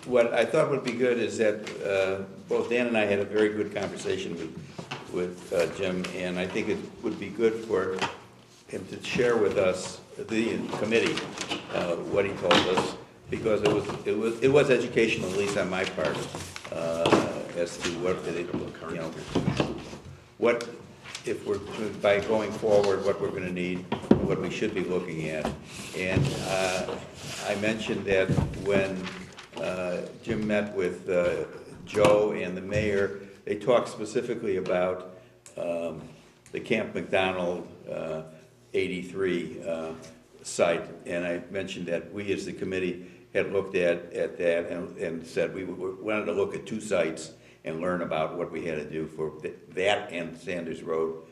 what I thought would be good is that both Dan and I had a very good conversation with Jim, and I think it would be good for him to share with us, the committee, what he told us, because it was educational, at least on my part, as to what what if we're by going forward, what we're going to need, and what we should be looking at. And I mentioned that when Jim met with Joe and the mayor, they talked specifically about the Camp McDonald 83 site, and I mentioned that we as the committee had looked at that and said we wanted to look at two sites and learn about what we had to do for that and Sanders Road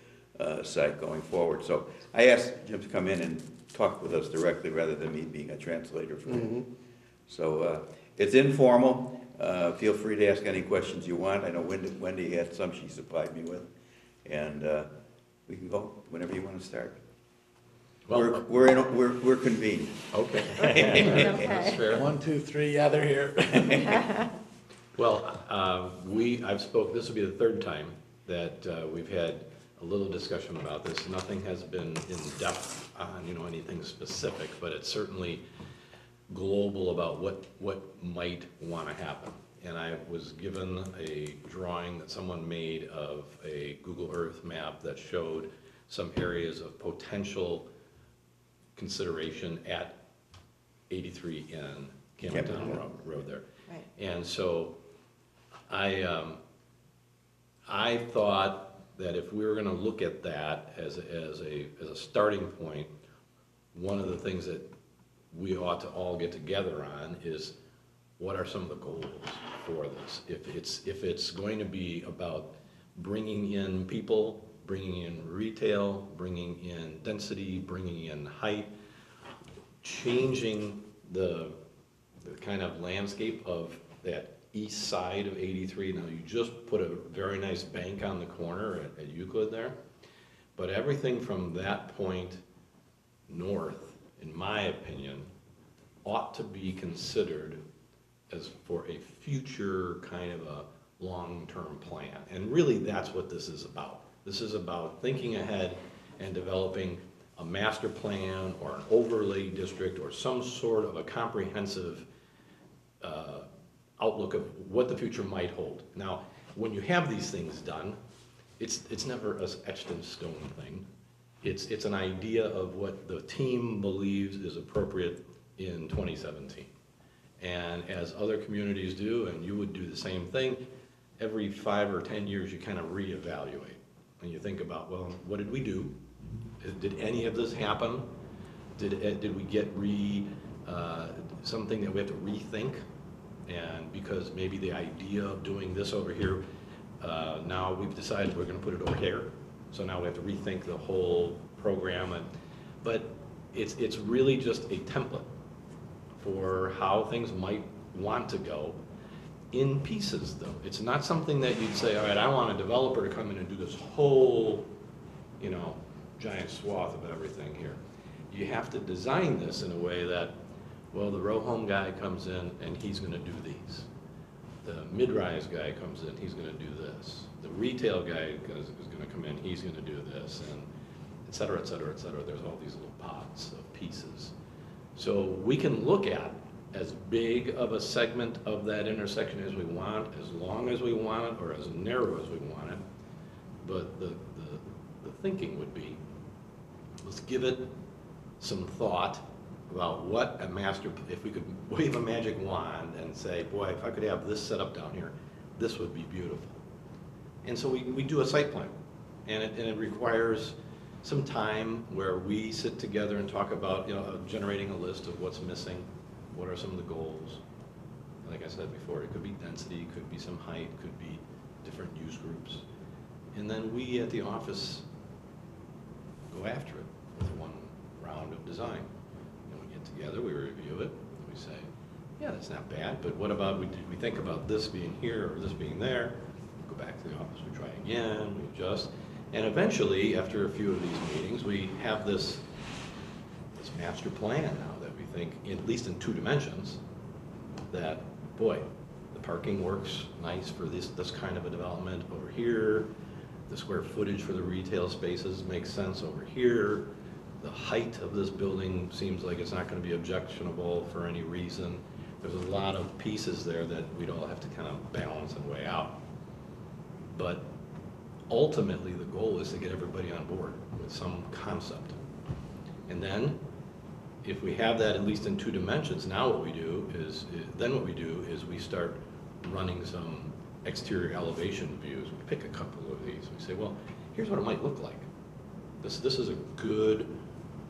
site going forward. So I asked Jim to come in and talk with us directly rather than me being a translator for him. So it's informal. Feel free to ask any questions you want. I know Wendy had some she supplied me with, and we can go whenever you want to start. Well, we're convened. Okay. That's fair. 1, 2, 3, yeah, they're here. Well, I've spoke. This will be the third time that we've had a little discussion about this. Nothing has been in depth on anything specific, but it's certainly global about what might want to happen. And I was given a drawing that someone made of a Google Earth map that showed some areas of potential consideration at 83 in Campbelltown Road there. Right. And so I thought that if we were going to look at that as a starting point, one of the things that we ought to all get together on is what are some of the goals for this. If it's going to be about bringing in people, bringing in retail, bringing in density, bringing in height, changing the kind of landscape of that east side of 83. Now you just put a very nice bank on the corner at Euclid there, but everything from that point north, in my opinion, ought to be considered as for a future kind of a long-term plan. And really that's what this is about. This is about thinking ahead and developing a master plan or an overlay district or some sort of a comprehensive outlook of what the future might hold. Now, when you have these things done, it's never an etched in stone thing. It's an idea of what the team believes is appropriate in 2017. And as other communities do, and you would do the same thing, every 5 or 10 years you kind of reevaluate. And you think about, well, what did we do? Did any of this happen? Did we get something that we have to rethink? And because maybe the idea of doing this over here, now we've decided we're going to put it over here. So now we have to rethink the whole program. But it's really just a template for how things might want to go in pieces, though. It's not something that you'd say, all right, I want a developer to come in and do this whole, giant swath of everything here. You have to design this in a way that, well, the row home guy comes in and he's going to do these. The mid-rise guy comes in, he's going to do this. The retail guy is going to come in, he's going to do this, and et cetera, et cetera, et cetera. There's all these little pots of pieces. So we can look at as big of a segment of that intersection as we want, as long as we want it, or as narrow as we want it. But the thinking would be, let's give it some thought about what a master, if we could wave a magic wand and say, boy, if I could have this set up down here, this would be beautiful. And so we do a site plan, and it requires some time where we sit together and talk about, generating a list of what's missing, what are some of the goals. Like I said before, it could be density, it could be some height, could be different use groups. And then we at the office go after it with one round of design. And we get together, we review it, and we say, yeah, that's not bad, but what about, we think about this being here or this being there, we go back to the office, we try again, we adjust. And eventually, after a few of these meetings, we have this master plan now that we think, at least in 2 dimensions, that boy, the parking works nice for this kind of a development over here. The square footage for the retail spaces makes sense over here. The height of this building seems like it's not going to be objectionable for any reason. There's a lot of pieces there that we'd all have to kind of balance and weigh out. But ultimately, the goal is to get everybody on board with some concept. And then, if we have that at least in 2 dimensions, now what we do is we start running some exterior elevation views. We pick a couple of these. We say, well, here's what it might look like. This is a good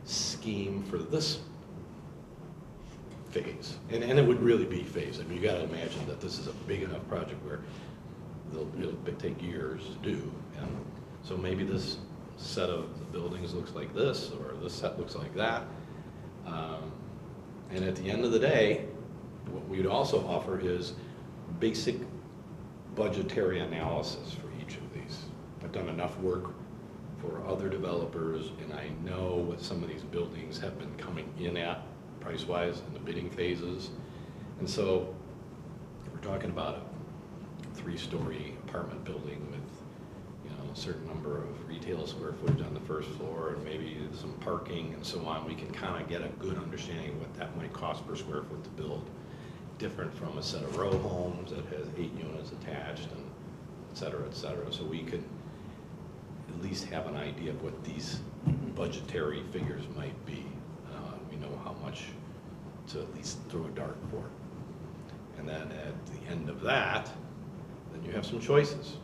scheme for this phase. And it would really be phased. I mean, you got to imagine that this is a big enough project where it'll take years to do. And so maybe this set of the buildings looks like this, or this set looks like that. And at the end of the day, what we'd also offer is basic budgetary analysis for each of these. I've done enough work for other developers, and I know what some of these buildings have been coming in at price-wise in the bidding phases. And so we're talking about a 3-story apartment building with, you know, a certain number of retail square footage on the first floor and maybe some parking and so on. We can kind of get a good understanding of what that might cost per square foot to build. Different from a set of row homes that has 8 units attached and et cetera, et cetera. So we could at least have an idea of what these budgetary figures might be. We know how much to at least throw a dart for. And then at the end of that, then you have some choices.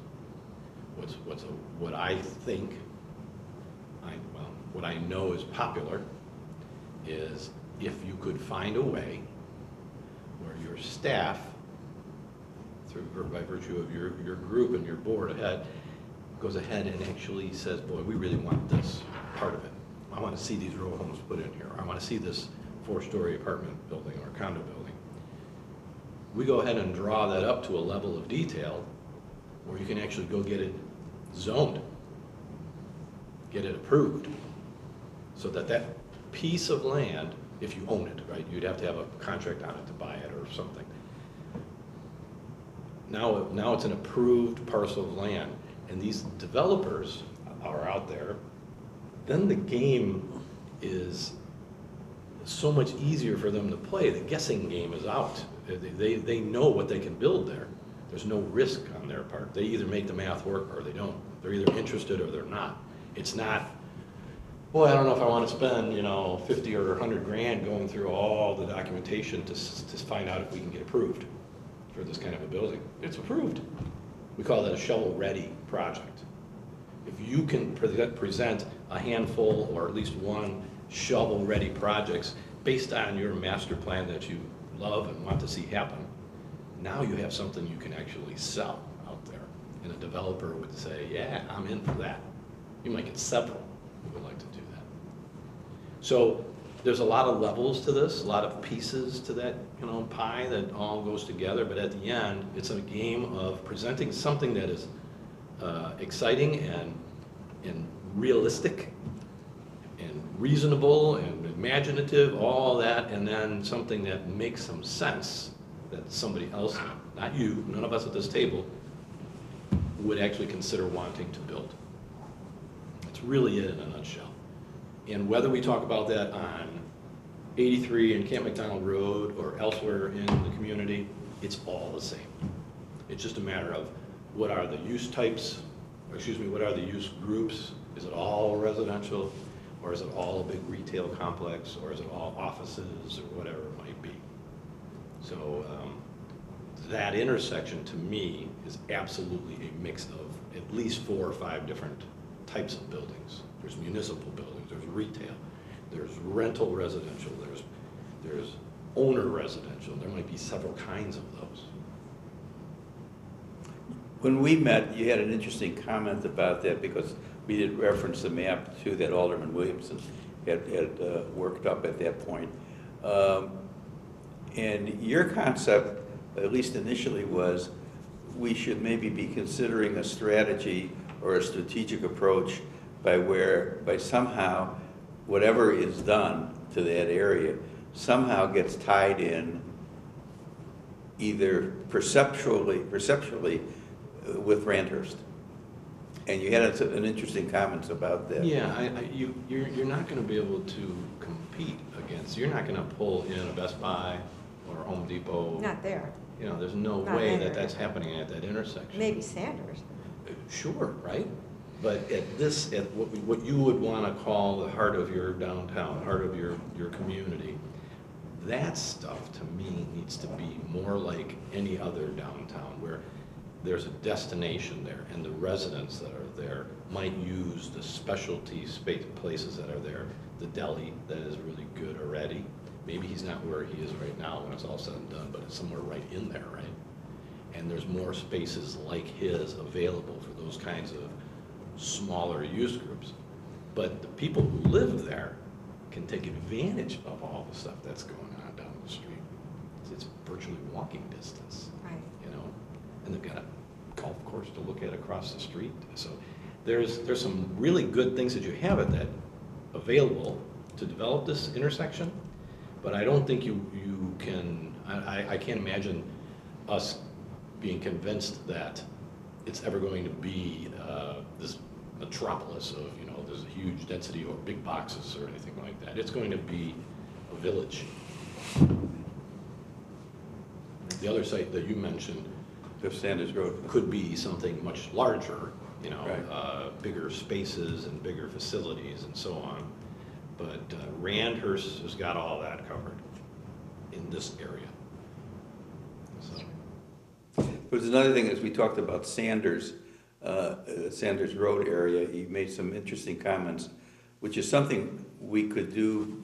What I think, what I know is popular is if you could find a way where your staff, by virtue of your group and your board ahead, goes ahead and actually says, boy, we really want this part of it. I want to see these row homes put in here. I want to see this 4-story apartment building or condo building. We go ahead and draw that up to a level of detail where you can actually go get it zoned, get it approved, so that that piece of land, if you own it, right, you'd have to have a contract on it to buy it or something. Now it's an approved parcel of land, and these developers are out there. Then the game is so much easier for them to play. The guessing game is out. They know what they can build there. There's no risk on their part. They either make the math work or they don't. They're either interested or they're not. It's not, boy, I don't know if I want to spend, 50 or 100 grand going through all the documentation to find out if we can get approved for this kind of a building. It's approved. We call that a shovel-ready project. If you can present a handful or at least one shovel-ready projects based on your master plan that you love and want to see happen, now you have something you can actually sell out there. And a developer would say, yeah, I'm in for that. You might get several who would like to do that. So there's a lot of levels to this, a lot of pieces to that pie that all goes together, but at the end, it's a game of presenting something that is exciting and realistic and reasonable and imaginative, all that, and then something that makes some sense that somebody else, not you, none of us at this table, would actually consider wanting to build. That's really it in a nutshell. And whether we talk about that on 83 and Camp McDonald Road or elsewhere in the community, it's all the same. It's just a matter of what are the use types, what are the use groups? Is it all residential, or is it all a big retail complex, or is it all offices, or whatever it might be? So that intersection, to me, is absolutely a mix of at least 4 or 5 different types of buildings. There's municipal buildings, there's retail, there's rental residential, there's owner residential. There might be several kinds of those. When we met, you had an interesting comment about that because we did reference the map too that Alderman Williamson had worked up at that point. And your concept, at least initially, was we should maybe be considering a strategy or a strategic approach by somehow whatever is done to that area somehow gets tied in either perceptually with Randhurst. And you had an interesting comments about that. Yeah, you're not gonna be able to compete against, you're not gonna pull in a Best Buy or Home Depot. Not there. You know, there's no Not way there. that that's happening at that intersection. Maybe Sanders. Sure, right? But at what you would wanna call the heart of your downtown, heart of your community, that stuff to me needs to be more like any other downtown where there's a destination there and the residents that are there might use the specialty space places that are there. The deli that is really good already. Maybe he's not where he is right now when it's all said and done, but it's somewhere right in there, right? And there's more spaces like his available for those kinds of smaller use groups. But the people who live there can take advantage of all the stuff that's going on down the street. It's virtually walking distance, Right. you know? And they've got a golf course to look at across the street. So there's some really good things that you have at that available to develop this intersection, but I don't think you can, I can't imagine us being convinced that it's ever going to be this metropolis of, you know, there's a huge density or big boxes or anything like that. It's going to be a village. The other site that you mentioned The Sanders Road. could be something much larger, you know, Right. bigger spaces and bigger facilities and so on. But Randhurst has got all that covered in this area. So, There's another thing, as we talked about Sanders, Sanders Road area, he made some interesting comments, which is something we could do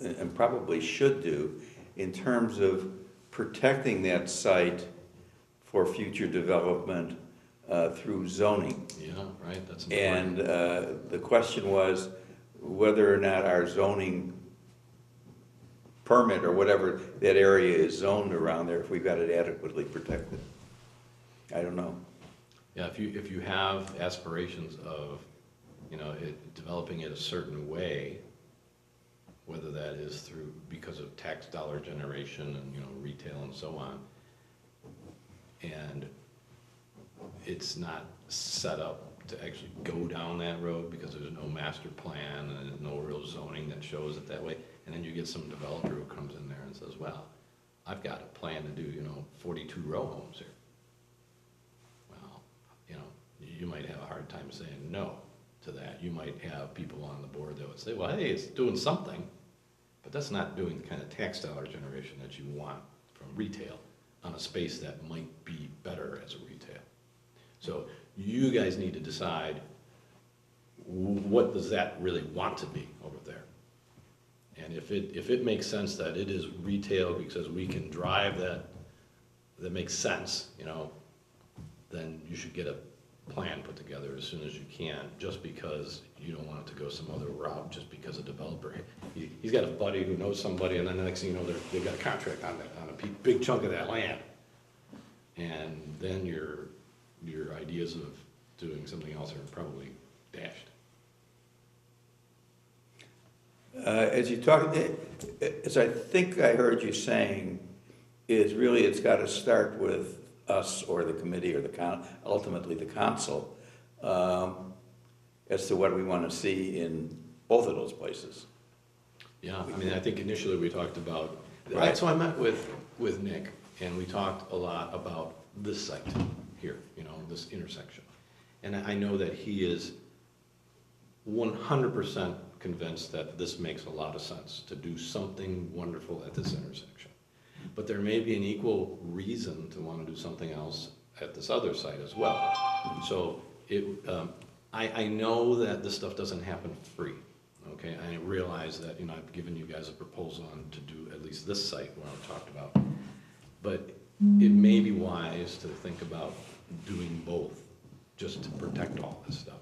and probably should do in terms of protecting that site for future development through zoning. yeah, right, that's And important. the question was whether or not our zoning permit or whatever that area is zoned around there, if we've got it adequately protected. I don't know. Yeah, if you have aspirations of, you know, developing it a certain way, whether that is through, because of tax dollar generation and, you know, retail and so on, and it's not set up to actually go down that road because there's no master plan and there's no real zoning that shows it that way, and then you get some developer who comes in there and says, well, I've got a plan to do, you know, 42 row homes here. Well, you know, you might have a hard time saying no to that. You might have people on the board that would say, well, hey, it's doing something, but that's not doing the kind of tax dollar generation that you want from retail on a space that might be better as a retail. So you guys need to decide, what does that really want to be over there? And if it makes sense that it is retail because we can drive that makes sense, you know, then you should get a plan put together as soon as you can, just because you don't want it to go some other route, just because a developer, he's got a buddy who knows somebody, and then the next thing you know, they've got a contract on a big chunk of that land. And then your ideas of doing something else are probably dashed. As you talk, as I think I heard you saying, is really it's got to start with us or the committee or ultimately the council, as to what we want to see in both of those places. Yeah, I mean, I think initially we talked about, Right. so I met with Nick, and we talked a lot about this site here, you know, this intersection. And I know that he is 100% convinced that this makes a lot of sense to do something wonderful at this intersection. But there may be an equal reason to want to do something else at this other site as well. So I know that this stuff doesn't happen free, okay? I realize that, you know, I've given you guys a proposal on to do at least this site where I've talked about. But it may be wise to think about doing both, just to protect all this stuff.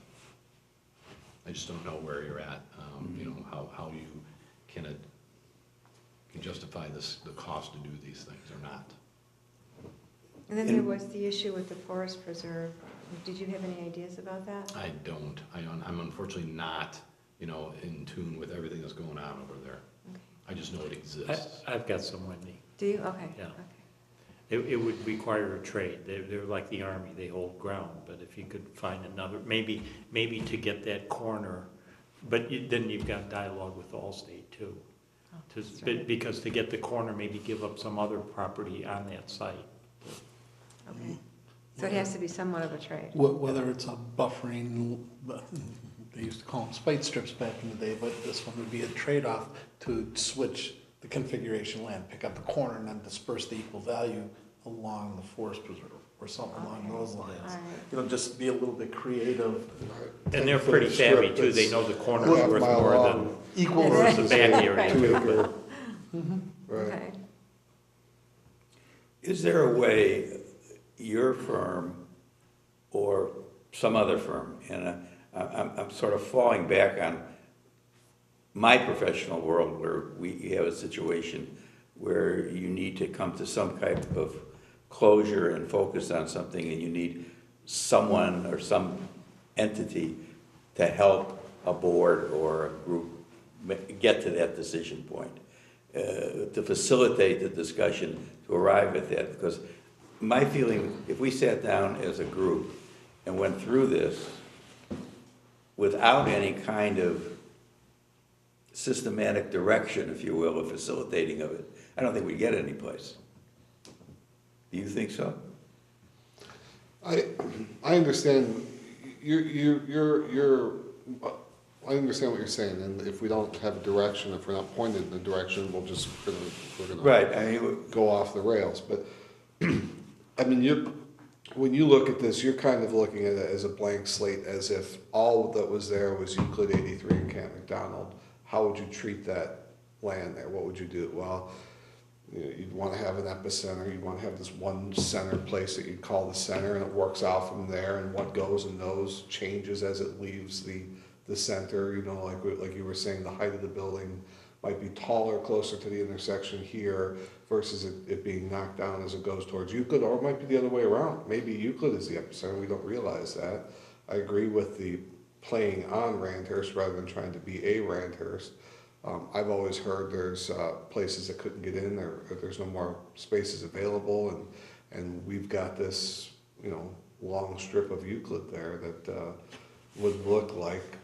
I just don't know where you're at, you know, how you can justify the cost to do these things or not. And then there was the issue with the forest preserve. Did you have any ideas about that? I don't. I'm unfortunately not, you know, in tune with everything that's going on over there. Okay. I just know it exists. I've got some, Wendy. Do you? Okay. Yeah. Okay. It would require a trade. They're like the Army, they hold ground, but if you could find another, maybe to get that corner, but then you've got dialogue with Allstate too. Oh, To- that's right. Because to get the corner, maybe give up some other property on that site. Okay. So it has to be somewhat of a trade. Whether it's a buffering, they used to call them spite strips back in the day, but this one would be a trade-off to switch the configuration land, pick up the corner and then disperse the equal value along the forest preserve or something along Okay. those All lines. right. You know, just be a little bit creative. And they're pretty savvy too, they know the corner is worth more than Equal versus the versus. back area too. 2 acre, Mhm. right. Okay. Is there a way your firm or some other firm, and I'm sort of falling back on my professional world where we have a situation where you need to come to some type of closure and focus on something, and you need someone or some entity to help a board or a group get to that decision point, to facilitate the discussion, to arrive at that. Because my feeling, if we sat down as a group and went through this without any kind of systematic direction, if you will, or facilitating of it, I don't think we'd get any place. Do you think so? I understand, I understand what you're saying, and if we don't have a direction, if we're not pointed in the direction, we're gonna Right, I mean, go off the rails, but, I mean, when you look at this, you're kind of looking at it as a blank slate, as if all that was there was Euclid 83 and Camp McDonald. How would you treat that land there? What would you do? Well, you know, you'd want to have an epicenter, you'd want to have this one center place that you'd call the center, and it works out from there, and what goes in those changes as it leaves the center, you know, like you were saying, the height of the building might be taller closer to the intersection here versus it being knocked down as it goes towards Euclid, or it might be the other way around. Maybe Euclid is the epicenter, we don't realize that. I agree with the playing on Randhurst rather than trying to be a Randhurst. I've always heard there's places that couldn't get in, or there's no more spaces available, and we've got this, you know, long strip of Euclid there that would look like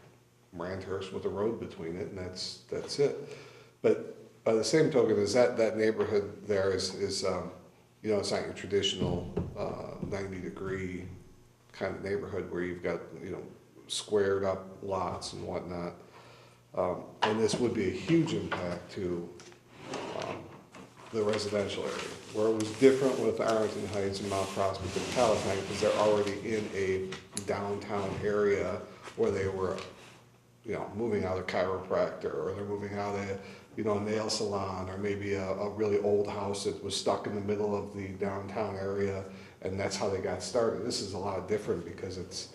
Randhurst with a road between it, and that's it. But by the same token, is that neighborhood there is you know, it's not your traditional 90-degree kind of neighborhood where you've got, you know, squared up lots and whatnot. And this would be a huge impact to the residential area, where it was different with Arlington Heights and Mount Prospect and Palatine, because they're already in a downtown area where they were, you know, moving out a chiropractor, or they're moving out a, you know, a nail salon, or maybe a really old house that was stuck in the middle of the downtown area, and that's how they got started. This is a lot different because it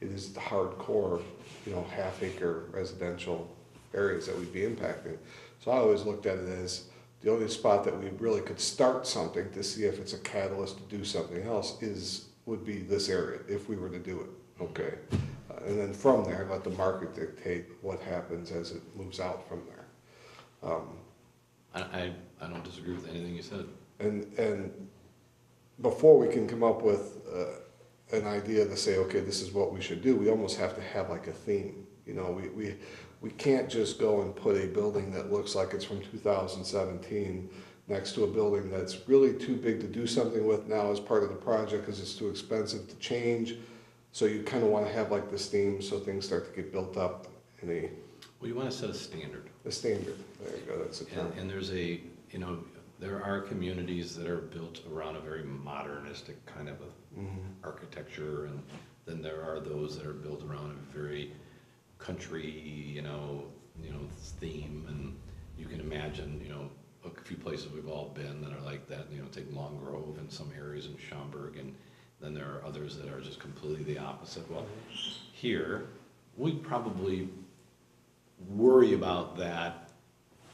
is the hardcore, you know, half-acre residential areas that we'd be impacting. So I always looked at it as the only spot that we really could start something to see if it's a catalyst to do something else would be this area, if we were to do it, okay? And then from there, let the market dictate what happens as it moves out from there. I don't disagree with anything you said. And before we can come up with an idea to say, okay, this is what we should do, we almost have to have like a theme. You know, we can't just go and put a building that looks like it's from 2017 next to a building that's really too big to do something with now as part of the project because it's too expensive to change. So you kind of want to have like this theme so things start to get built up in Well, you want to set a standard. a standard. There you go, that's a term. And there's a, you know, there are communities that are built around a very modernistic kind of a architecture, and then there are those that are built around a very country, you know, theme, and you can imagine, you know, a few places we've all been that are like that, you know, take Long Grove and some areas in Schaumburg, and then there are others that are just completely the opposite. Well, here, we probably worry about that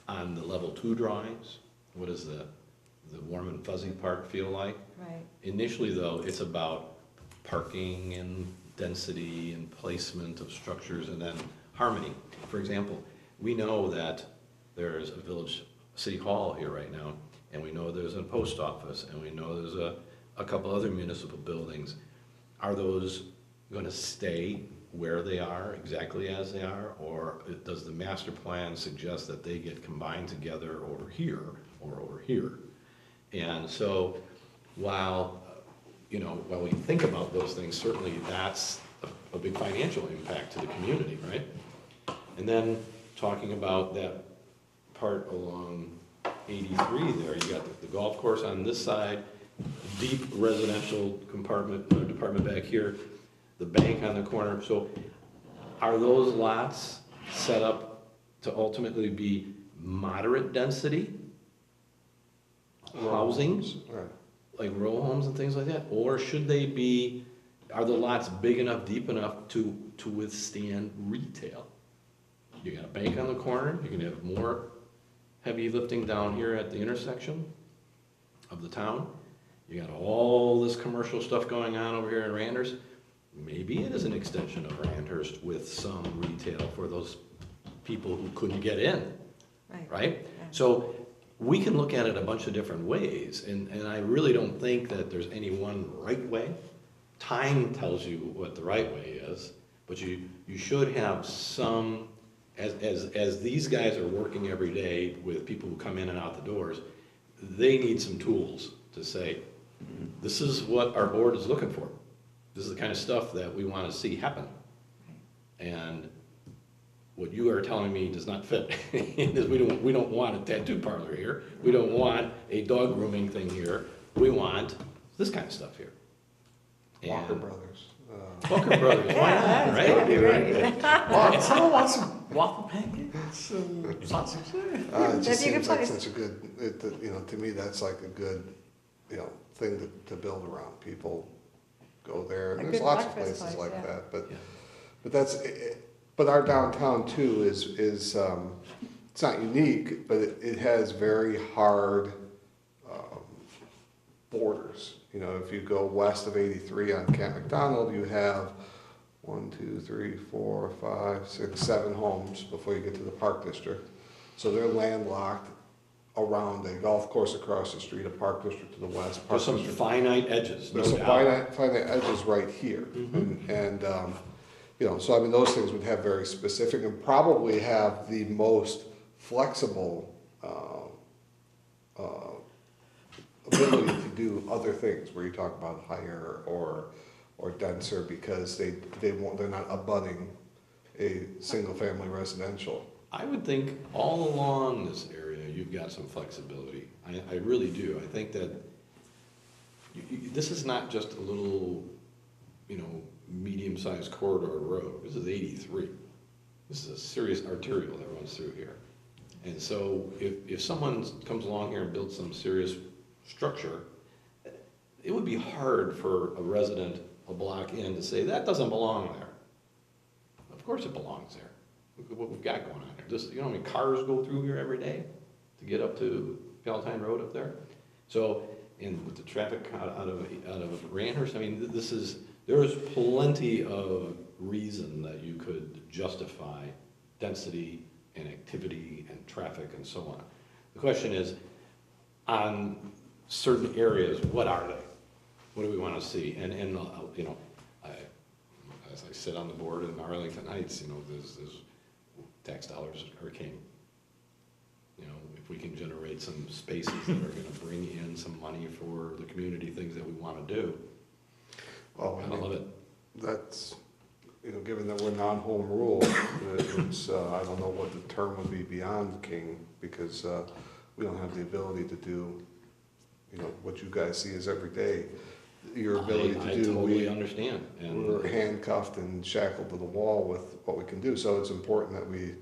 on the level 2 drawings. What does the warm and fuzzy part feel like? Right. Initially, though, it's about parking and density and placement of structures, and then harmony. For example, we know that there's a village city hall here right now, and we know there's a post office, and we know there's a couple other municipal buildings. Are those gonna stay where they are, exactly as they are? Or does the master plan suggest that they get combined together over here or over here? And so while, while we think about those things, certainly that's a big financial impact to the community, right? And then talking about that part along 83 there, you got the golf course on this side, deep residential department back here, the bank on the corner. So are those lots set up to ultimately be moderate density housing, Right. like row homes and things like that? Or should they be, are the lots big enough, deep enough to withstand retail? You got a bank on the corner, you can have more heavy lifting down here at the intersection of the town. You got all this commercial stuff going on over here in Randers. Maybe it is an extension of Randhurst with some retail for those people who couldn't get in, right? Yeah. So we can look at it a bunch of different ways, and I really don't think that there's any one right way. Time tells you what the right way is, but you should have some, as these guys are working every day with people who come in and out the doors, they need some tools to say, this is what our board is looking for. This is the kind of stuff that we want to see happen. And what you are telling me does not fit. We don't want a tattoo parlor here. We don't want a dog grooming thing here. We want this kind of stuff here. Walker And- Brothers. Walker Brothers, why not, right? That'd be great. Well, someone wants some waffle pancakes and sausage. It That'd just be a good seems like place. such a good, to me, that's like a good, thing to build around. People go there, A and there's good lots of breakfast places place, like yeah. that, but, Yeah. but that's, but our downtown too is, it's not unique, but it has very hard, borders. If you go west of 83 on Camp McDonald, you have 1, 2, 3, 4, 5, 6, 7 homes before you get to the Park District. So they're landlocked around a golf course across the street, a Park District to the west. Park There's some District. finite edges, no There's some doubt. finite edges right here. And so I mean, those things would have very specific and probably have the most flexible ability to do other things, where you talk about higher or denser, because they're not abutting a single-family residential. I would think all along this area, you've got some flexibility. I really do. I think that this is not just a little, medium-sized corridor road. This is 83. This is a serious arterial that runs through here. And so if someone comes along here and builds some serious structure, it would be hard for a resident a block in to say, that doesn't belong there. Of course it belongs there. Look at what we've got going on here. This, you know how many cars go through here every day to get up to Palatine Road up there? So, and with the traffic out of Randhurst, I mean, there's plenty of reason that you could justify density and activity and traffic and so on. The question is, on certain areas, what are they? What do we want to see? And as I sit on the board in Arlington Heights, there's tax dollars are king. If we can generate some spaces that are going to bring in some money for the community things that we want to do, Well, I love it. That's, given that we're non-home rule, it's, I don't know what the term would be beyond king, because we don't have the ability to do, what you guys see as every day. Your ability to I do. totally understand. And We're handcuffed and shackled to the wall with what we can do, so it's important that we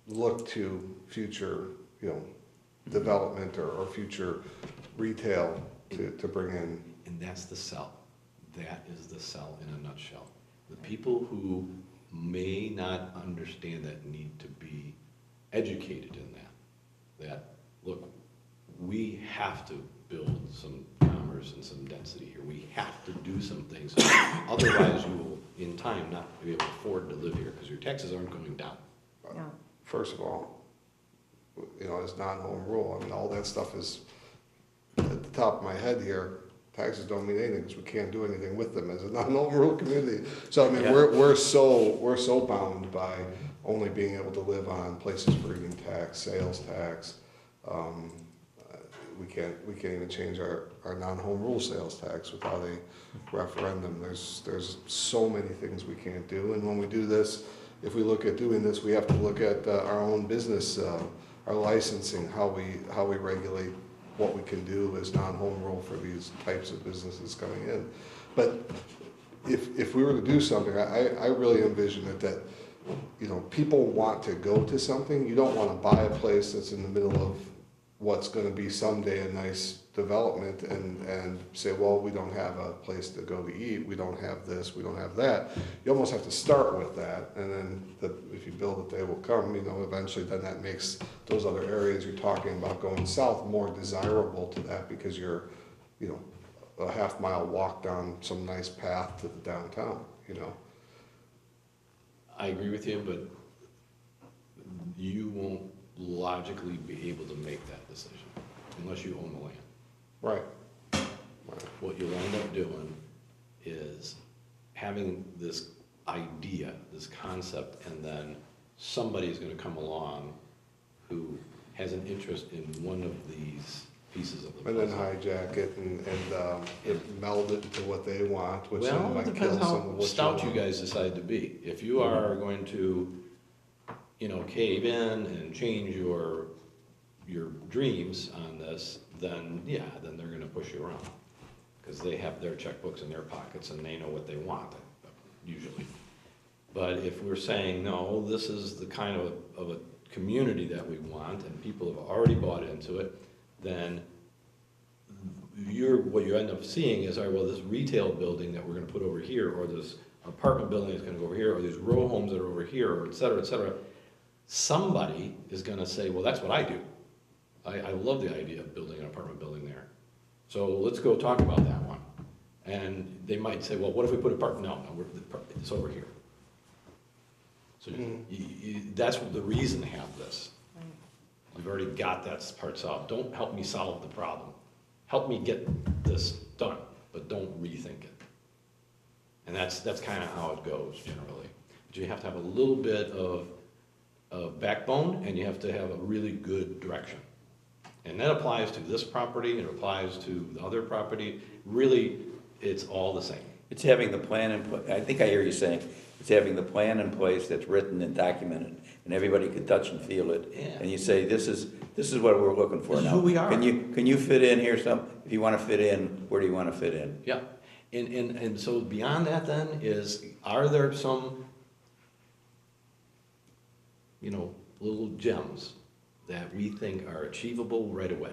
look to future, development or future retail to bring in. And that's the sell. That is the sell in a nutshell. The people who may not understand that need to be educated in that, look, we have to build some commerce and some density here. We have to do some things. Otherwise, you will, in time, not be able to afford to live here because your taxes aren't going down. No. First of all, you know, as non-home rule. I mean, all that stuff is, at the top of my head here, taxes don't mean anything because we can't do anything with them as a non-home rule community. So I mean, Yeah. we're so bound by only being able to live on places for eating tax, sales tax. Um, we can't even change our non-home rule sales tax without a referendum. There's so many things we can't do. And when we do this, if we look at doing this, we have to look at our own business, our licensing, how we regulate what we can do as non-home rule for these types of businesses coming in. But if we were to do something, I really envision it that, you know, people want to go to something. You don't want to buy a place that's in the middle of what's going to be someday a nice development and say, well, we don't have a place to go to eat, we don't have this, we don't have that. You almost have to start with that, and then if you build it, they will come, you know, eventually then that makes those other areas you're talking about going south more desirable to that because you're, you know, a half-mile walk down some nice path to the downtown, you know. I agree with you, but you won't logically be able to make that decision unless you own the land. Right. What you'll end up doing is having this idea, this concept, and then somebody's gonna come along who has an interest in one of these pieces of the And then puzzle. hijack it and meld it into what they want, which then Well, it might depends kill some of how what stout you want. guys decide to be. If you are going to, you know, cave in and change your dreams on this, then yeah, then they're gonna push you around. Because they have their checkbooks in their pockets and they know what they want, usually. But if we're saying, no, this is the kind of a community that we want and people have already bought into it, then what you end up seeing is, all right, well, this retail building that we're gonna put over here, or this apartment building that's gonna go over here, or these row homes that are over here, or et cetera, et cetera. Somebody is gonna say, well, that's what I do. I love the idea of building an apartment building there. So let's go talk about that one. And they might say, well, what if we put no, it's over here. So that's the reason to have this. You've already got that part solved. Don't help me solve the problem. Help me get this done, but don't rethink it. And that's kind of how it goes generally. But you have to have a little bit of backbone, and you have to have a really good direction. And that applies to this property, it applies to the other property. Really, it's all the same. It's having the plan in place. I think I hear you saying, it's having the plan in place that's written and documented, and everybody can touch and feel it. Yeah. And you say, this is what we're looking for now. This is who we are. Can you fit in here if you want to fit in, where do you want to fit in? Yeah, and so beyond that then is, are there some, you know, little gems that we think are achievable right away?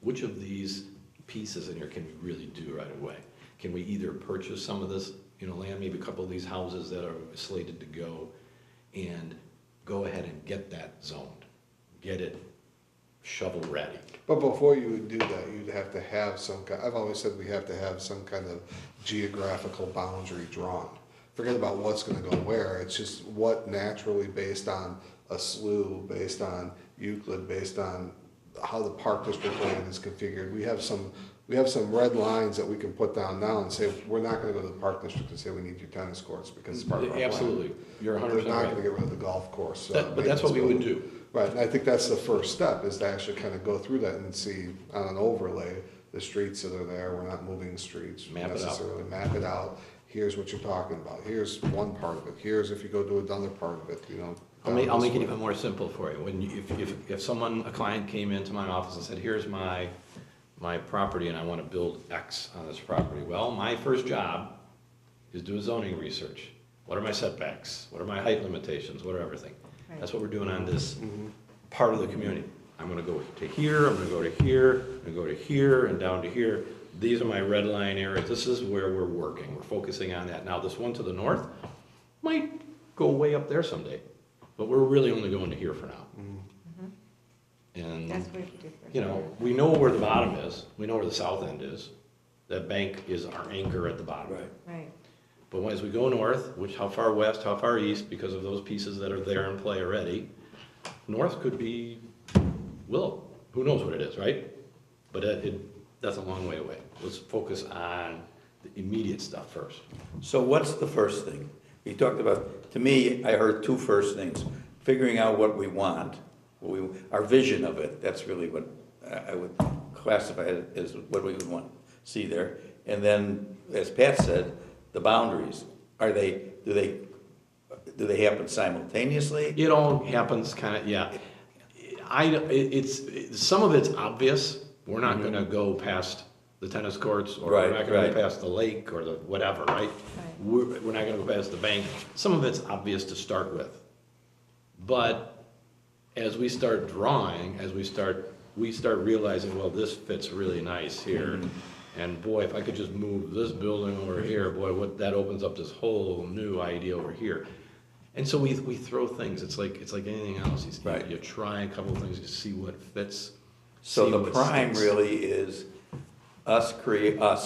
Which of these pieces in here can we really do right away? Can we either purchase some of this, you know, land, maybe a couple of these houses that are slated to go, and go ahead and get that zoned, get it shovel ready? But before you would do that, you'd have to have I've always said we have to have some kind of geographical boundary drawn. Forget about what's gonna go where, it's just what naturally, based on a slough, based on Euclid, based on how the park district land is configured. We have some red lines that we can put down now and say, we're not gonna go to the park district and say we need your tennis courts because it's part of our plan. Absolutely, you're 100% They're not right. gonna get rid of the golf course. But that's what we would do. Right, and I think that's the first step, is to actually kind of go through that and see on an overlay, the streets that are there, we're not moving streets Map it out. necessarily. Map it out, here's what you're talking about, here's one part of it, here's if you go do another part of it, you know. I'll down make this it way. even more simple for you. If a client came into my office and said, here's my property and I want to build X on this property. Well, my first job is do a zoning research. What are my setbacks? What are my height limitations? What are everything? Right. That's what we're doing on this part of the community. I'm gonna go to here, I'm gonna go to here, I'm gonna go to here and down to here. These are my red line areas. This is where we're working. We're focusing on that. Now, this one to the north might go way up there someday, but we're really only going to here for now. And, That's way different. you know, we know where the bottom is. We know where the south end is. That bank is our anchor at the bottom. Right, But as we go north, how far west, how far east, because of those pieces that are there in play already, north could be will. Who knows what it is, right? But that's a long way away. Let's focus on the immediate stuff first. So what's the first thing? You talked about, to me, I heard two first things. Figuring out what we want, our vision of it, that's really what I would classify it as what we would want to see there. And then, as Pat said, the boundaries, do they happen simultaneously? It all happens kind of, yeah. Some of it's obvious. We're not gonna go past the tennis courts, or we're not gonna go past the lake, or the whatever, right? We're not gonna go past the bank. Some of it's obvious to start with. But as we start drawing, we start realizing, well, this fits really nice here. And boy, if I could just move this building over here, boy, that opens up this whole new idea over here. And so we throw things. It's like anything else. You try a couple of things to see what fits. So the prime really is us,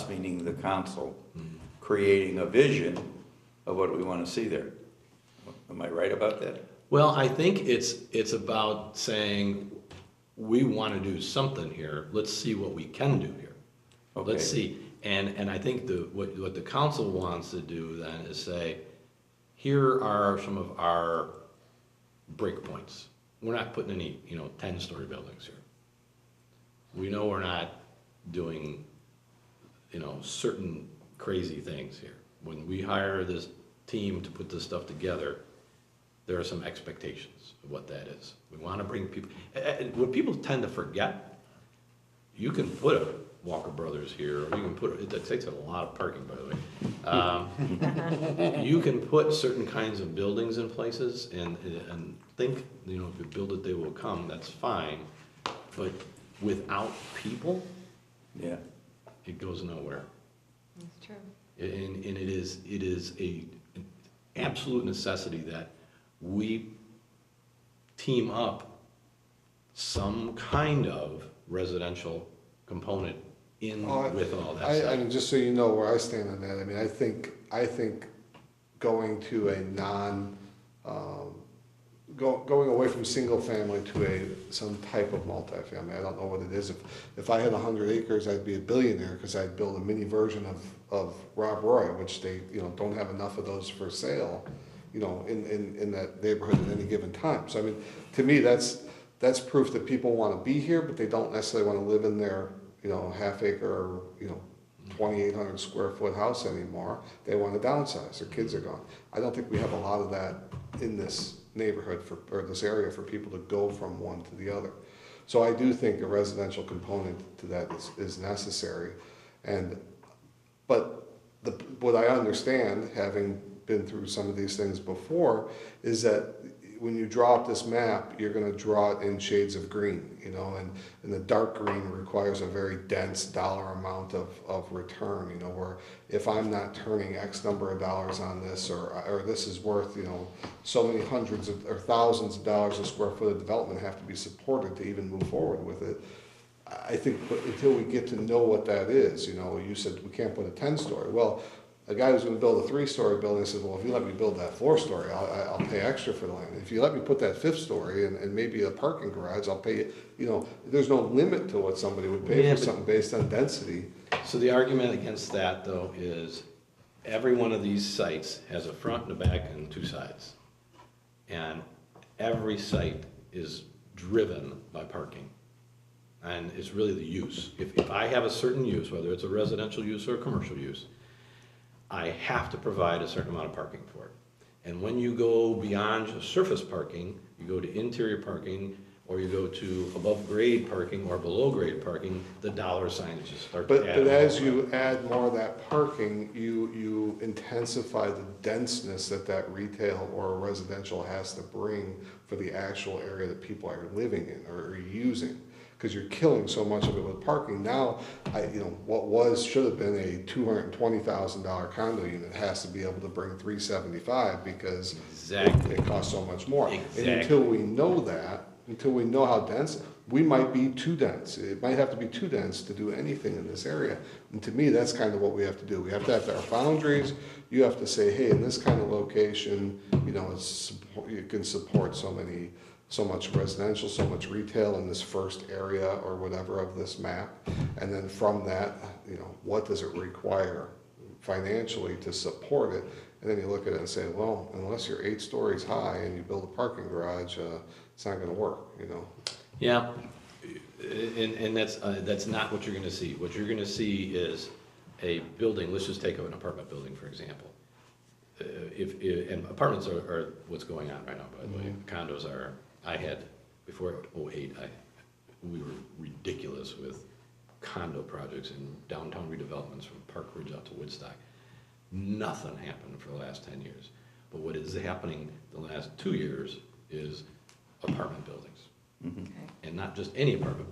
meaning the council, creating a vision of what we want to see there. Am I right about that? Well, I think it's about saying, we want to do something here. Let's see what we can do here. Okay. Let's see. And I think what the council wants to do then is say, here are some of our break points. We're not putting any, 10-story buildings here. We know we're not doing, certain crazy things here. When we hire this team to put this stuff together, there are some expectations of what that is. We want to bring people, what people tend to forget, you can put a Walker Brothers here, or you can it takes a lot of parking, by the way. You can put certain kinds of buildings in places and think, if you build it, they will come, that's fine. But without people, Yeah. it goes nowhere. That's true. And it is an absolute necessity that we team up some kind of residential component with all that I stuff. mean, just so you know where I stand on that, I mean, I think going to a going away from single family to some type of multifamily, I don't know what it is. If I had 100 acres, I'd be a billionaire because I'd build a mini version of Rob Roy, which they, don't have enough of those for sale, in that neighborhood at any given time. So I mean, to me, that's proof that people want to be here, but they don't necessarily want to live in their, half acre, 2,800 square foot house anymore. They want to downsize. Their kids are gone. I don't think we have a lot of that in this neighborhood or this area for people to go from one to the other. So I do think a residential component to that is necessary. But what I understand, having been through some of these things before, is that when you draw up this map, you're going to draw it in shades of green, and the dark green requires a very dense dollar amount of return, where if I'm not turning X number of dollars on this, or this is worth, so many hundreds or thousands of dollars a square foot of development have to be supported to even move forward with it. I think until we get to know what that is, you said we can't put a 10-story. Well, a guy who's going to build a 3-story building says, well, if you let me build that 4-story, I'll pay extra for the land. If you let me put that 5th story and maybe a parking garage, I'll pay, there's no limit to what somebody would pay for something based on density. So the argument against that, though, is every one of these sites has a front and a back and 2 sides. And every site is driven by parking. And it's really the use. If I have a certain use, whether it's a residential use or a commercial use, I have to provide a certain amount of parking for it. And when you go beyond just surface parking, you go to interior parking, or you go to above grade parking or below grade parking, the dollar signs just start to add. But as you add more of that parking, you intensify the denseness that retail or residential has to bring for the actual area that people are living in or using. Because you're killing so much of it with parking. Now, what should have been a $220,000 condo unit has to be able to bring $375 because it costs so much more. Exactly. And until we know that, until we know how dense, we might be too dense. It might have to be too dense to do anything in this area. And to me, that's kind of what we have to do. We have to have our boundaries. You have to say, hey, in this kind of location, you can support so so much residential, so much retail in this first area or whatever of this map. And then from that, you know, what does it require financially to support it? And then you look at it and say, well, unless you're 8 stories high and you build a parking garage, it's not gonna work, you know? Yeah, and that's not what you're gonna see. What you're gonna see is a building, let's just take an apartment building, for example. And apartments are what's going on right now, by the way. Condos are, I had, before '08, we were ridiculous with condo projects and downtown redevelopments from Park Ridge out to Woodstock. Nothing happened for the last 10 years. But what is happening the last 2 years is apartment buildings. Okay. And not just any apartment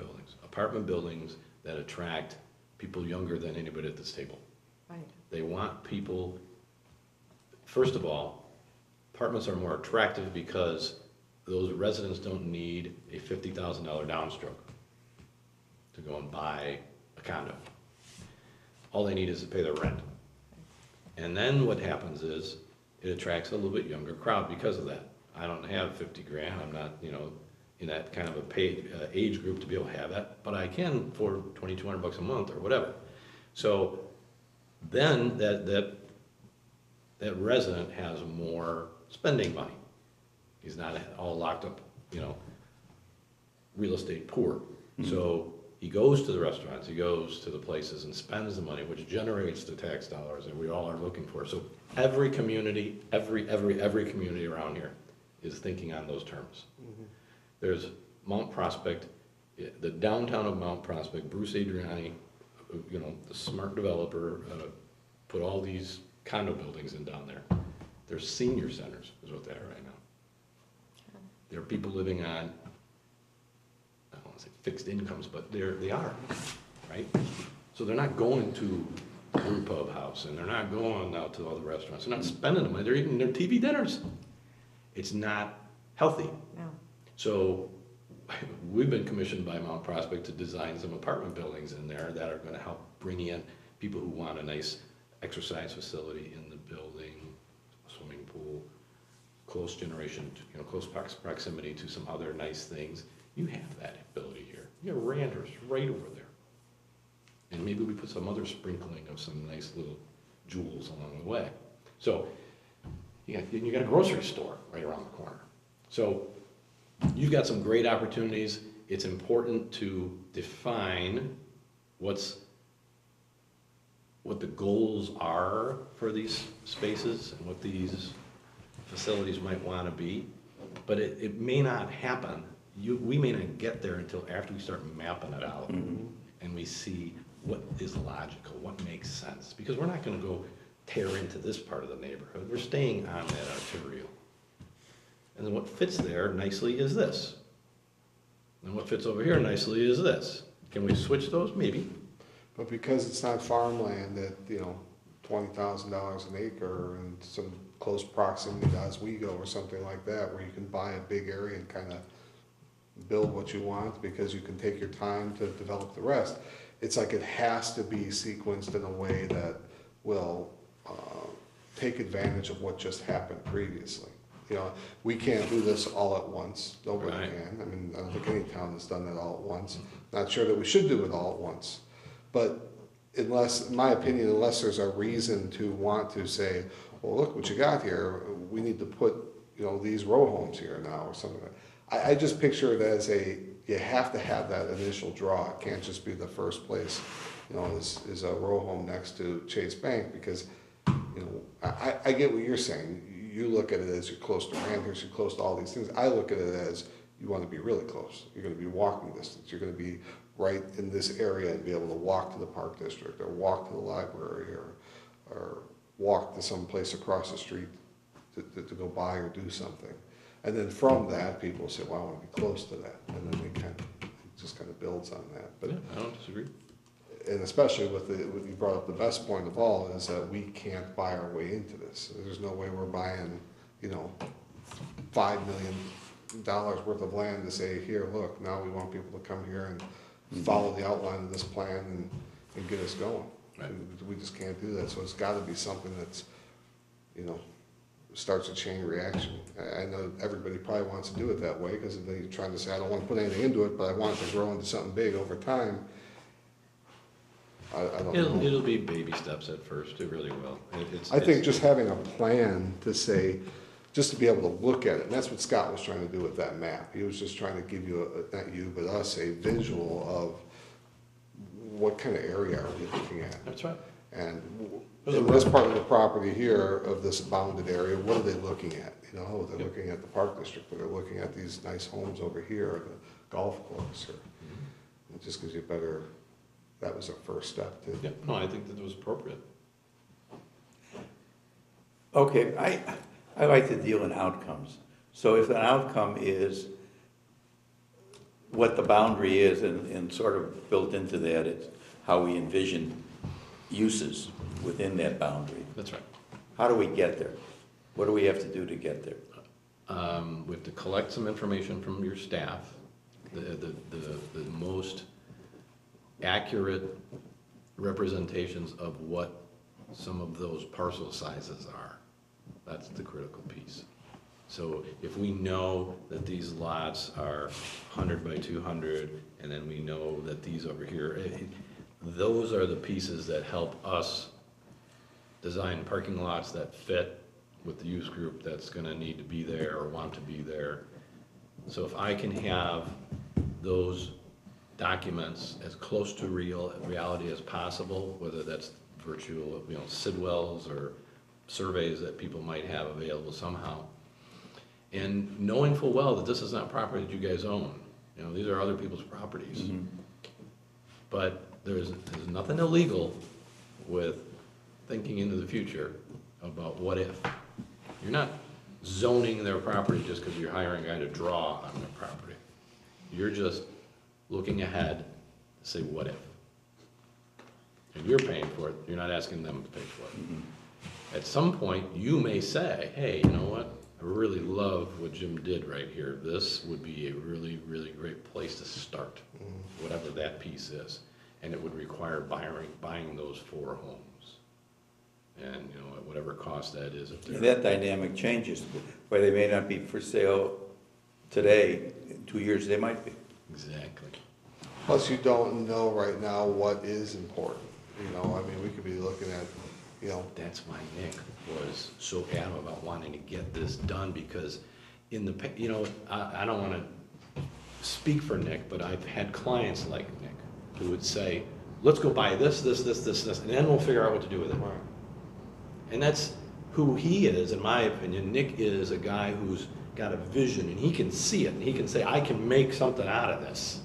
buildings that attract people younger than anybody at this table. Right. They want people, first of all, apartments are more attractive because those residents don't need a $50,000 downstroke to go and buy a condo. All they need is to pay their rent. And then what happens is it attracts a little bit younger crowd because of that. I don't have 50 grand, I'm not, you know, in that kind of a paid age group to be able to have that, but I can for $2,200 a month or whatever. So then that resident has more spending money. He's not all locked up, you know, real estate poor. So he goes to the restaurants, he goes to the places and spends the money, which generates the tax dollars that we all are looking for. So every community, every community around here is thinking on those terms. There's Mount Prospect, the downtown of Mount Prospect, Bruce Adriani, you know, the smart developer, put all these condo buildings in down there. They're senior centers, is what they are right now. There are people living on, I don't want to say fixed incomes, but they are, right? So they're not going to the brew pub house, and they're not going out to all the restaurants. They're not spending the money, they're eating their TV dinners. It's not healthy. No. So we've been commissioned by Mount Prospect to design some apartment buildings in there that are going to help bring in people who want a nice exercise facility in the building, swimming pool, close proximity to some other nice things. You have that ability here. You have Randers right over there. And maybe we put some other sprinkling of some nice little jewels along the way. So you got a grocery store right around the corner. So you've got some great opportunities. It's important to define what the goals are for these spaces and what these facilities might want to be. But it may not happen. We may not get there until after we start mapping it out and we see what is logical, what makes sense. Because we're not going to go tear into this part of the neighborhood. We're staying on that arterial. And then what fits there nicely is this. And what fits over here nicely is this. Can we switch those? Maybe. But because it's not farmland at, you know, $20,000 an acre and some close proximity to Oswego or something like that, where you can buy a big area and kind of build what you want because you can take your time to develop the rest, it's like it has to be sequenced in a way that will take advantage of what just happened previously. You know, we can't do this all at once. Nobody Right. can. I mean, I don't think any town has done that all at once. Not sure that we should do it all at once. But unless, in my opinion, unless there's a reason to want to say, well, look what you got here, we need to put, you know, these row homes here now or something. I just picture it as you have to have that initial draw. It can't just be the first place, you know, is a row home next to Chase Bank because, you know, I get what you're saying. You look at it as you're close to Randhurst, you're close to all these things. I look at it as you want to be really close. You're going to be walking distance. You're going to be right in this area and be able to walk to the Park District or walk to the library or walk to some place across the street to go buy or do something. And then from that, people say, well, I want to be close to that. And then it just kind of builds on that. But Yeah, I don't disagree. and especially with what you brought up, the best point of all is that we can't buy our way into this. There's no way we're buying, you know, $5 million worth of land to say, here, look, now we want people to come here and follow the outline of this plan and get us going. Right. We just can't do that. So it's got to be something that's, you know, starts a chain reaction. I know everybody probably wants to do it that way, because they're trying to say, I don't want to put anything into it, but I want it to grow into something big over time. I don't know. It'll be baby steps at first, it really will. I think just having a plan to say, just to be able to look at it, and that's what Scott was trying to do with that map. He was just trying to give you, not you, but us, a visual of what kind of area are we looking at? That's right. And in this part of the property here, of this bounded area, what are they looking at? You know, they're looking at the park district, but they're looking at these nice homes over here, or the golf course, or, it just gives you a better, that was our first step to. Yeah, no, I think that was appropriate. Okay, I like to deal in outcomes. So if an outcome is what the boundary is, and sort of built into that, it's how we envision uses within that boundary. That's right. How do we get there? What do we have to do to get there? We have to collect some information from your staff, the most accurate representations of what some of those parcel sizes are. That's the critical piece. So if we know that these lots are 100 by 200, and then we know that these over here, those are the pieces that help us design parking lots that fit with the use group that's gonna need to be there or want to be there. So if I can have those documents as close to reality as possible, whether that's virtual, Sidwells or surveys that people might have available somehow, and knowing full well that this is not property that you guys own. These are other people's properties. Mm-hmm. But there's nothing illegal with thinking into the future about what if. You're not zoning their property just because you're hiring a guy to draw on their property. You're just looking ahead to say, what if? And you're paying for it, you're not asking them to pay for it. Mm-hmm. At some point, you may say, hey, you know what? I really love what Jim did right here. This would be a really, really great place to start, whatever that piece is. And it would require buying those 4 homes. And, at whatever cost that is. If they're- That dynamic changes, where they may not be for sale today, in 2 years they might be. Exactly. Plus, you don't know right now what is important. I mean, we could be looking at, That's why Nick was so adamant about wanting to get this done, because in the, I don't want to speak for Nick, but I've had clients like Nick who would say, let's go buy this, and then we'll figure out what to do with it. And that's who he is, in my opinion. Nick is a guy who's got a vision, and he can see it, and he can say, I can make something out of this.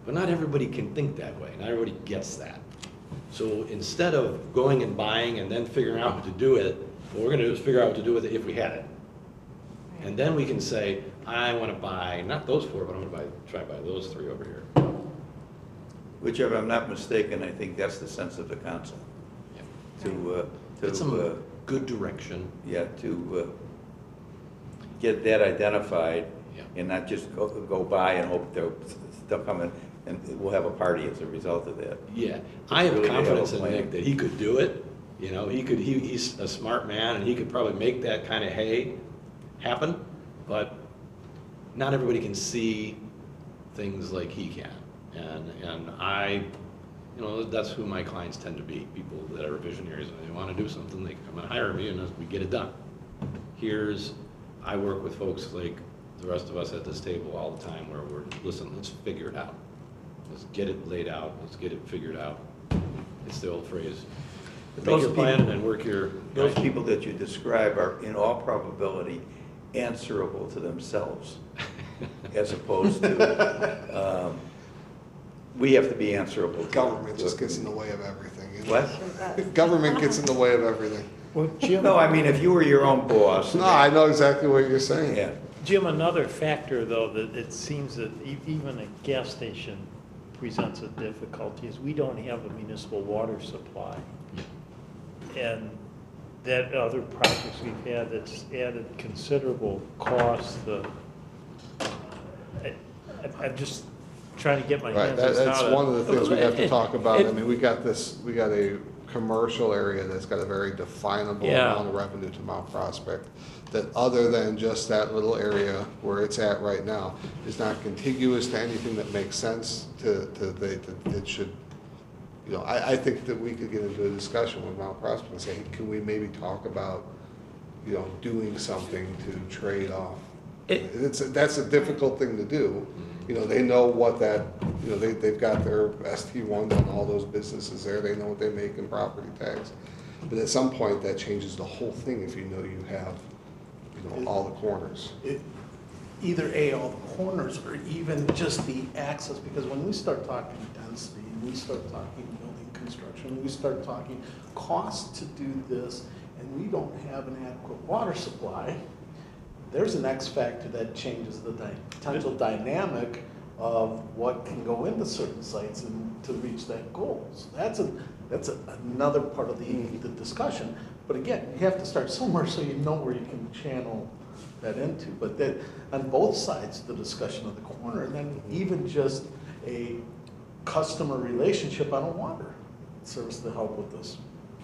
But not everybody can think that way, not everybody gets that. So instead of going and buying and then figuring out what to do with it, what we're gonna do is figure out what to do with it if we had it. And then we can say, I wanna buy, not those 4, but I'm gonna try to buy those 3 over here. Which, if I'm not mistaken, I think that's the sense of the council. To Get some good direction. Yeah, to get that identified, Yeah. and not just go by and hope they'll come in, and we'll have a party as a result of that. Yeah, I have Really have confidence a in plan. Nick that he could do it. He's a smart man, and he could probably make that kind of hay happen, but not everybody can see things like he can. And I, that's who my clients tend to be, people that are visionaries, and they want to do something, they come and hire me, and we get it done. I work with folks like the rest of us at this table all the time, where listen, let's figure it out. Let's get it laid out, let's get it figured out. It's the old phrase, make Those your plan people- and work your. Those people that you describe are, in all probability, answerable to themselves, as opposed to, we have to be answerable to. government just gets in the way of everything. What? Government gets in the way of everything. Well, Jim, No, I mean, if you were your own boss. No, I know exactly what you're saying. Yeah, Jim, another factor, though, that it seems that even a gas station presents a difficulty is we don't have a municipal water supply. And that other projects we've had that's added considerable cost, I'm just trying to get my Right, hands as that's how to. one of the things we have to talk about. I mean, we got a commercial area that's got a very definable Yeah. amount of revenue to Mount Prospect, that other than just that little area where it's at right now, is not contiguous to anything that makes sense it should, you know, I think that we could get into a discussion with Mount Prospect and say, hey, can we maybe talk about, you know, doing something to trade off? That's a difficult thing to do. You know, they know what that, you know, they've got their ST1s on all those businesses there, they know what they make in property tax. But at some point, that changes the whole thing if you know you have, you know, all the corners. Either A, all the corners, or even just the access, because when we start talking density, and we start talking building construction, we start talking costs to do this, and we don't have an adequate water supply, there's an X factor that changes the potential dynamic of what can go into certain sites and to reach that goal. So that's another part of the discussion. But again, you have to start somewhere so you know where you can channel that into. But that on both sides, the discussion of the corner, and then even just a customer relationship on a water service to help with this.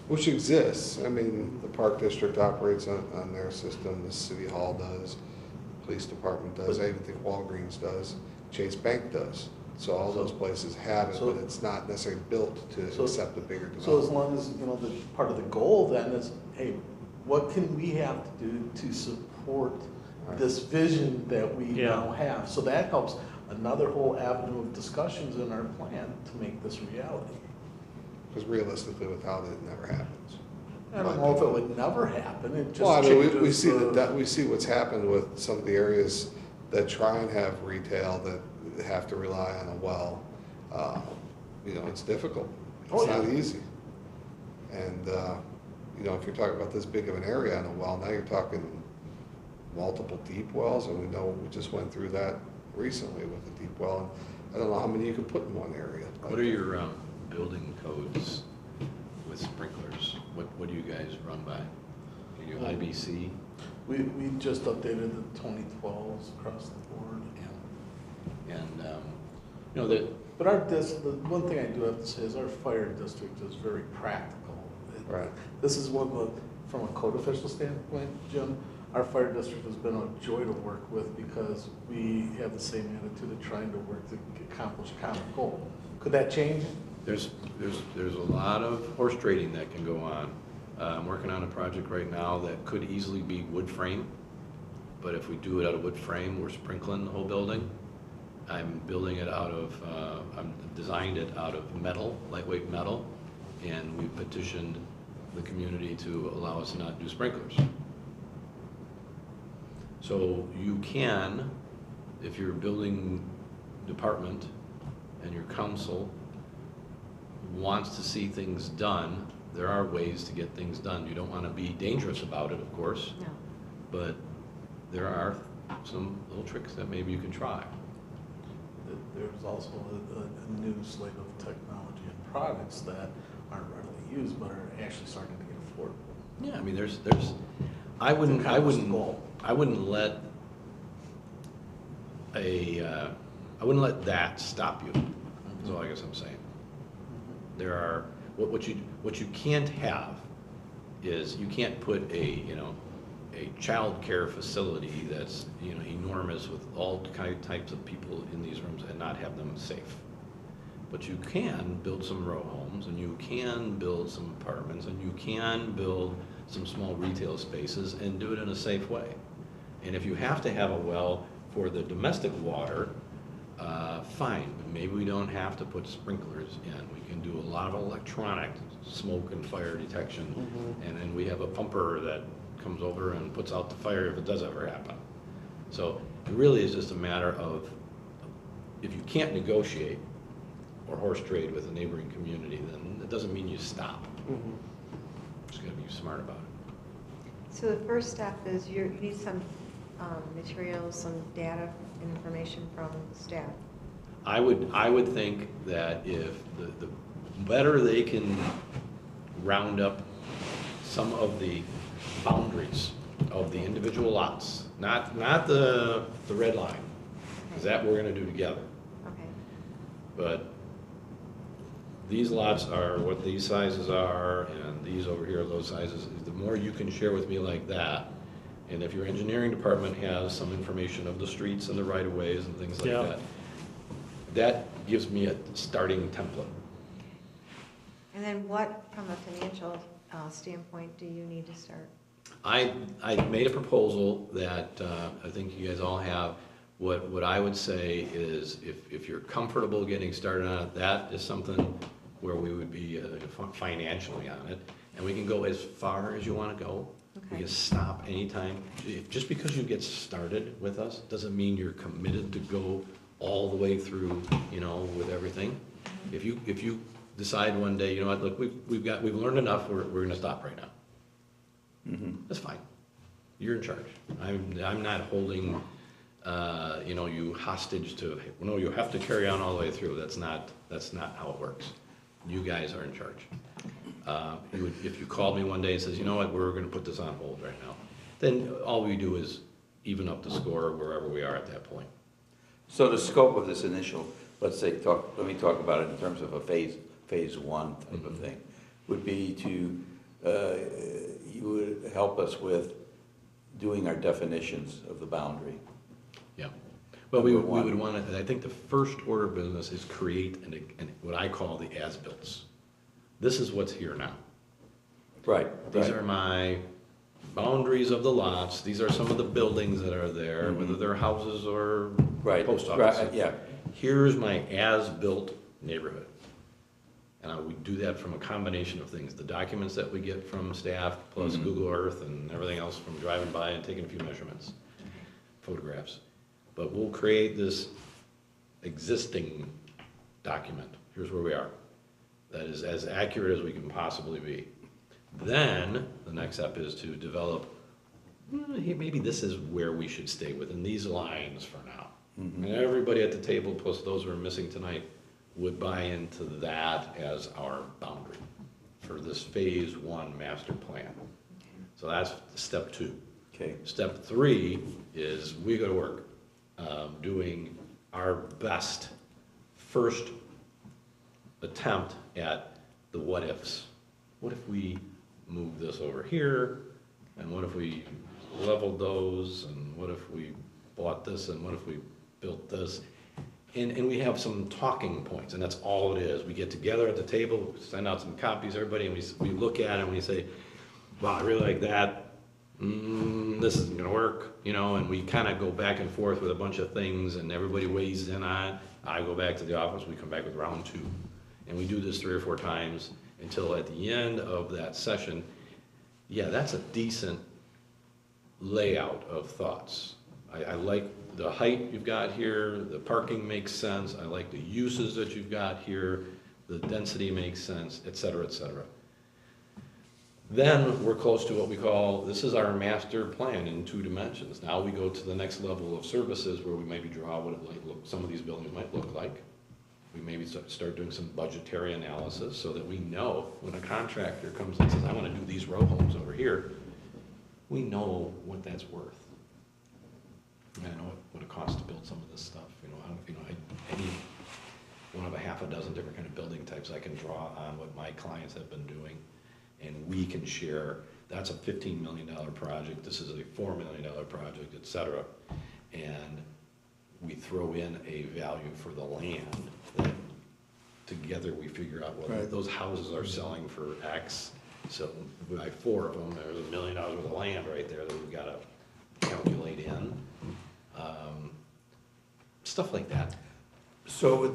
Which exists. I mean, the Park District operates on their system, the City Hall does, Police Department does, I even think Walgreens does, Chase Bank does. So all those places have it, but it's not necessarily built to accept a bigger So as development. long as, you know, the part of the goal then is, hey, what can we have to do to support this vision that we now have? So that helps another whole avenue of discussions in our plan to make this reality. Because realistically, without it, it never happens. I don't know if it would never happen, it just Well, I mean, we changes see the- we see what's happened with some of the areas that try and have retail that have to rely on a well. You know, it's difficult. It's Oh, not yeah. easy. And, you know, if you're talking about this big of an area on a well, now you're talking multiple deep wells, and we know we just went through that recently with the deep well. I don't know how many you can put in one area. What are your building codes with sprinklers? What do you guys run by? Are you IBC? We just updated the 2012s across the board. Yeah. And, you know, that, But the one thing I do have to say is our fire district is very practical. Right. This is from a code official standpoint, Jim, our fire district has been a joy to work with because we have the same attitude of trying to work to accomplish a common goal. Could that change? there's a lot of horse trading that can go on. I'm working on a project right now that could easily be wood frame, but if we do it out of wood frame, we're sprinkling the whole building. I'm building it out of, I'm designed it out of metal, lightweight metal, and we petitioned the community to allow us to not do sprinklers. So you can, if your building department and your council wants to see things done, there are ways to get things done. You don't want to be dangerous about it, of course, No. but there are some little tricks that maybe you can try. There's also a new slate of technology and products that aren't readily used but are actually starting to get affordable. Yeah, I mean, I wouldn't let I wouldn't let that stop you, is all I guess I'm saying. There are, what you can't have is, you can't put a child care facility that's, enormous with all types of people in these rooms and not have them safe. But you can build some row homes, and you can build some apartments, and you can build some small retail spaces and do it in a safe way. And if you have to have a well for the domestic water, fine, but maybe we don't have to put sprinklers in. We can do a lot of electronic smoke and fire detection, and then we have a pumper that comes over and puts out the fire if it does ever happen. So it really is just a matter of, if you can't negotiate or horse trade with a neighboring community, then it doesn't mean you stop. Just gotta be smart about it. So the first step is you need some materials, some data and information from staff. I would think that if the better they can round up some of the boundaries of the individual lots, not the red line, because that we're gonna do together. Okay. But these lots are what these sizes are, and these over here are those sizes. The more you can share with me like that, and if your engineering department has some information of the streets and the right-of-ways and things like Yeah. that, that gives me a starting template. And then what, from a financial standpoint, do you need to start? I made a proposal that I think you guys all have. What I would say is if you're comfortable getting started on it, that is something where we would be financially on it. And we can go as far as you want to go. We Okay. can stop anytime. Just because you get started with us doesn't mean you're committed to go all the way through, with everything. If you decide one day, you know what, look, we've learned enough, we're gonna stop right now. That's fine. You're in charge. I'm not holding, you hostage to, no, you have to carry on all the way through. That's not how it works. You guys are in charge. If you called me one day and says, you know what, we're gonna put this on hold right now, then all we do is even up the score wherever we are at that point. So the scope of this initial, let me talk about it in terms of a phase one type of thing, would be to, you would help us with doing our definitions of the boundary. Yeah. Well, we Number would one. want to, I think the first order of business is create what I call the as-bills. This is what's here now. Right. These are my boundaries of the lots. These are some of the buildings that are there, whether they're houses or Right. post Right, offices. yeah. Here's my as-built neighborhood. And we do that from a combination of things. The documents that we get from staff, plus Google Earth and everything else from driving by and taking a few measurements, photographs. But we'll create this existing document. Here's where we are. That is as accurate as we can possibly be. Then, the next step is to develop, maybe this is where we should stay within these lines for now. And everybody at the table, plus those who are missing tonight, would buy into that as our boundary for this phase one master plan. So that's step two. Okay. Step three is we go to work doing our best first attempt at the what ifs. What if we move this over here? And what if we leveled those? And what if we bought this? And what if we built this? And we have some talking points, and that's all it is. We get together at the table, send out some copies, everybody, and we look at it and we say, wow, I really like that. This isn't gonna work, and we kind of go back and forth with a bunch of things, and everybody weighs in on it. I go back to the office, we come back with round two. And we do this 3 or 4 times until at the end of that session, yeah, that's a decent layout of thoughts. I like the height you've got here, the parking makes sense, I like the uses that you've got here, the density makes sense, et cetera, et cetera. Then we're close to what we call, this is our master plan in 2 dimensions. Now we go to the next level of services where we maybe draw what it might look, some of these buildings might look like. We maybe start doing some budgetary analysis so that we know when a contractor comes and says, I want to do these row homes over here, we know what that's worth. And I know what it costs to build some of this stuff. Any one of a half a dozen different kind of building types I can draw on what my clients have been doing, and we can share. That's a $15 million project. This is a $4 million project, et cetera. And we throw in a value for the land that together we figure out whether those houses are selling for X. So if we buy 4 of them, there's $1 million worth of land right there that we've got to calculate in. Stuff like that. So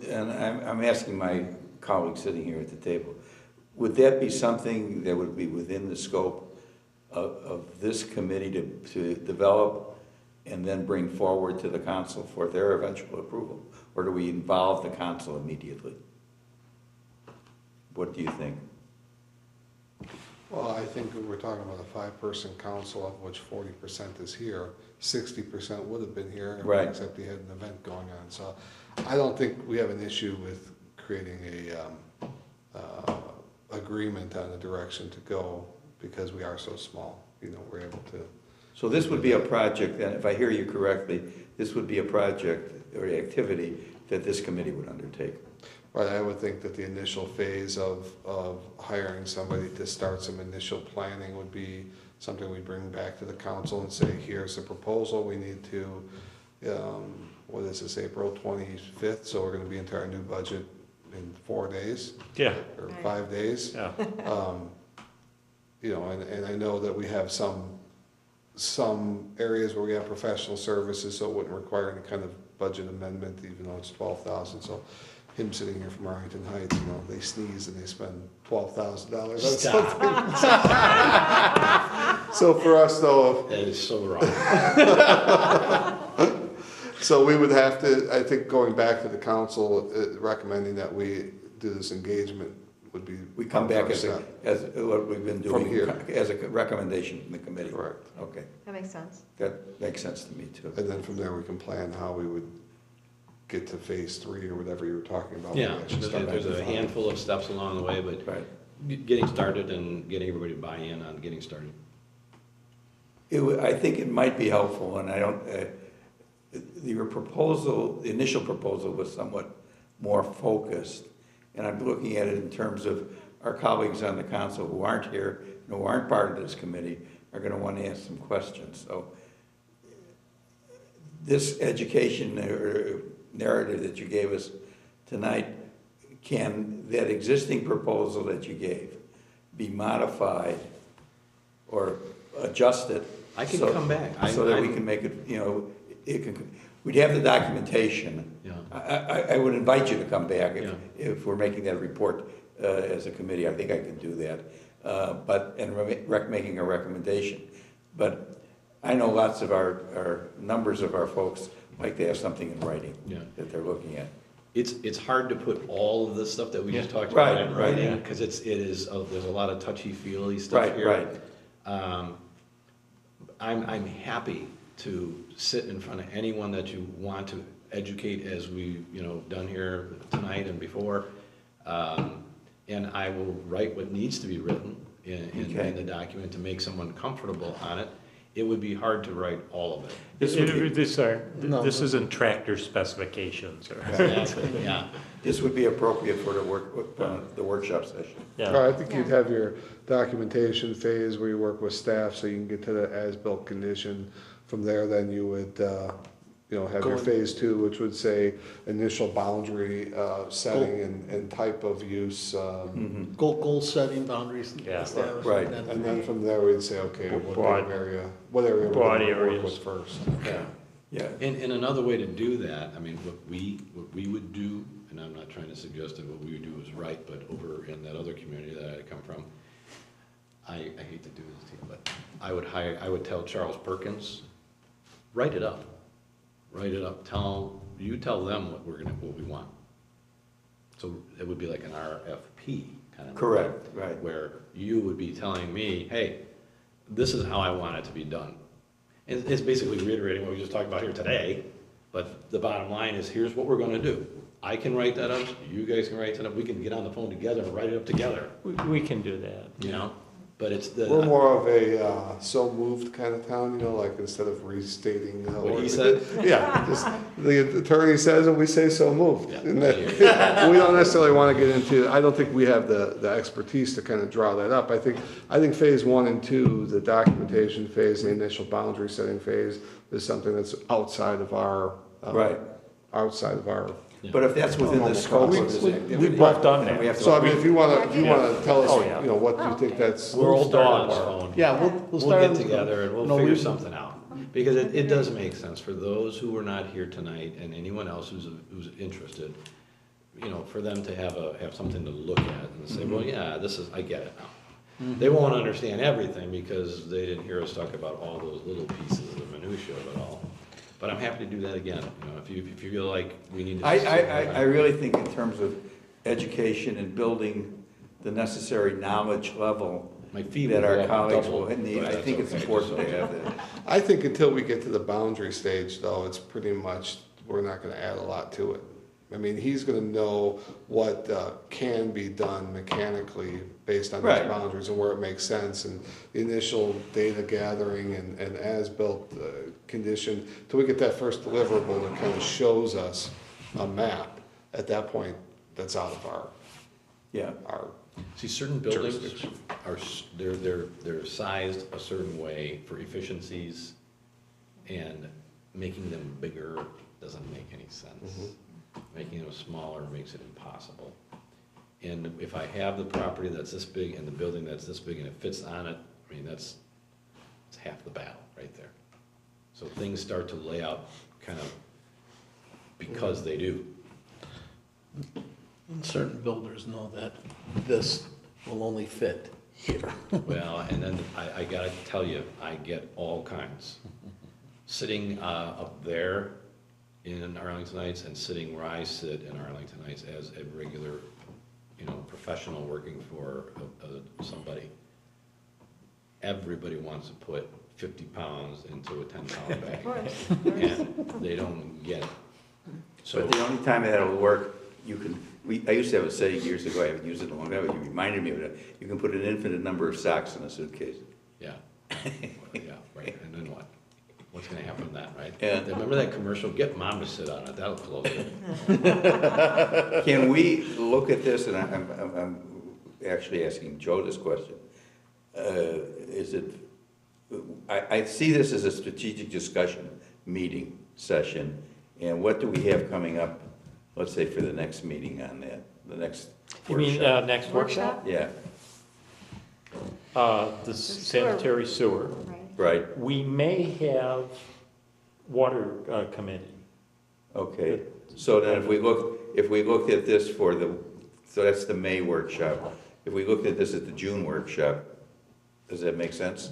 and I'm asking my colleagues sitting here at the table, would that be something that would be within the scope of this committee to develop and then bring forward to the council for their eventual approval? Or do we involve the council immediately? What do you think? Well, I think we're talking about a 5-person council, of which 40% is here. 60% would have been here, Right. except we had an event going on. So I don't think we have an issue with creating a agreement on the direction to go because we are so small. We're able to. So this would be a project, and if I hear you correctly, this would be a project or activity that this committee would undertake. But I would think that the initial phase of hiring somebody to start some initial planning would be something we bring back to the council and say, here's the proposal, we need to, what is this, April 25th, so we're gonna be into our new budget in 4 days, Yeah, or Right. 5 days. yeah. You know, and I know that we have some areas where we have professional services, so it wouldn't require any kind of budget amendment, even though it's 12,000, so him sitting here from Arlington Heights, you know, they sneeze and they spend $12,000 on something. So for us though, That is so wrong. so we would have to, I think going back to the council, recommending that we do this engagement would be. We come back our as step. what we've been From doing, here. as a recommendation from the committee. Correct. Okay, That makes sense. that makes sense to me too. And then from there, we can plan how we would get to phase 3 or whatever you were talking about. when we Yeah, actually start there's a identifying. handful of steps along the way, but Right. getting started and getting everybody to buy in on getting started. I think it might be helpful, and I don't, your proposal, the initial proposal was somewhat more focused, and I'm looking at it in terms of our colleagues on the council who aren't here, and who aren't part of this committee, are gonna want to ask some questions, so this education narrative that you gave us tonight, can that existing proposal that you gave be modified or adjusted? I can so- come back. So that we can make it, you know, it can, we'd have the documentation. Yeah. I would invite you to come back Yeah. if we're making that report as a committee. I think I can do that. Making a recommendation. But I know lots of numbers of our folks like to have something in writing Yeah. that they're looking at. It's hard to put all of the stuff that we just talked Right, about in right, writing, yeah. because there's a lot of touchy-feely stuff Right, here. right. I'm happy to sit in front of anyone that you want to educate, as we, done here tonight and before. And I will write what needs to be written Okay. in the document to make someone comfortable on it. It would be hard to write all of it. This This isn't tractor specifications or. Exactly, yeah. This would be appropriate for the workshop session. Yeah. I think you'd have your documentation phase where you work with staff so you can get to the as-built condition. From there, then you would, have your phase 2, which would say initial boundary setting and type of use. Goal setting, boundaries Yeah. established. Right. And then from there, we'd say, okay, Broad- what area we're broad gonna work areas. with first. Yeah. Yeah. And another way to do that, I mean, what we would do, and I'm not trying to suggest that what we would do is right, but over in that other community that I come from, I hate to do this to you, but I would tell Charles Perkins, write it up, tell them what we want. So it would be like an RFP kind of. Correct, right. Where you would be telling me, hey, this is how I want it to be done. And it's basically reiterating what we just talked about here today, but the bottom line is, here's what we're gonna do. I can write that up, you guys can write that up, we can get on the phone together and write it up together, We can do that. But it's the. We're more of a so moved kind of town, like instead of restating. What he said? Yeah, just the attorney says and we say so moved. Yeah. And that- we don't necessarily want to get into, I don't think we have the expertise to kind of draw that up. I think phase 1 and 2, the documentation phase, the initial boundary setting phase, is something that's outside of our. Right. Outside of our. But if that's within the scope of this activity. We've both done then we have that. to- So I mean, if you want to tell us, Oh, yeah. what you think that's. We're old start on dogs. the phone. Yeah, we'll We'll start. get on- together and we'll No, figure we- something out. Because it does make sense for those who were not here tonight and anyone else who's interested, for them to have something to look at and say, well, yeah, I get it now. They won't understand everything because they didn't hear us talk about all those little pieces of minutia of it all. But I'm happy to do that again, if you feel like we need to. I really think in terms of education and building the necessary knowledge level My fee that will our go up colleagues double, will need, but I that's think it's okay, important just to so- have that. I think until we get to the boundary stage, though, it's pretty much, we're not gonna add a lot to it. I mean, he's gonna know what can be done mechanically based on these Right. boundaries and where it makes sense, and the initial data gathering and as-built condition, till we get that first deliverable that kind of shows us a map. At that point, that's out of Yeah, our See, certain buildings jurisdiction. are, they're sized a certain way for efficiencies, and making them bigger doesn't make any sense. Making them smaller makes it impossible. And if I have the property that's this big and the building that's this big and it fits on it, I mean, it's half the battle right there. So things start to lay out kind of because they do. And certain builders know that this will only fit here. Well, and then I gotta tell you, I get all kinds. Sitting up there in Arlington Heights and sitting where I sit in Arlington Heights as a regular, professional working for somebody. Everybody wants to put 50 pounds into a 10-pound bag. Of course, of course. And they don't get it. So, but the only time that'll work, I used to have a saying years ago, I haven't used it in a long time, but you reminded me of it. You can put an infinite number of socks in a suitcase. yeah. Yeah, right, and then what? What's gonna happen to that, right? Yeah. Remember that commercial, get mom to sit on it, that'll close it. Can we look at this, and I'm actually asking Joe this question. I see this as a strategic discussion, meeting, session, and what do we have coming up, let's say, for the next meeting on that, the next You mean, workshop? next workshop? Yeah, The sanitary sewer. Right. right, We may have water committee. okay. So then if we looked at this so that's the May workshop. If we looked at this at the June workshop, does that make sense?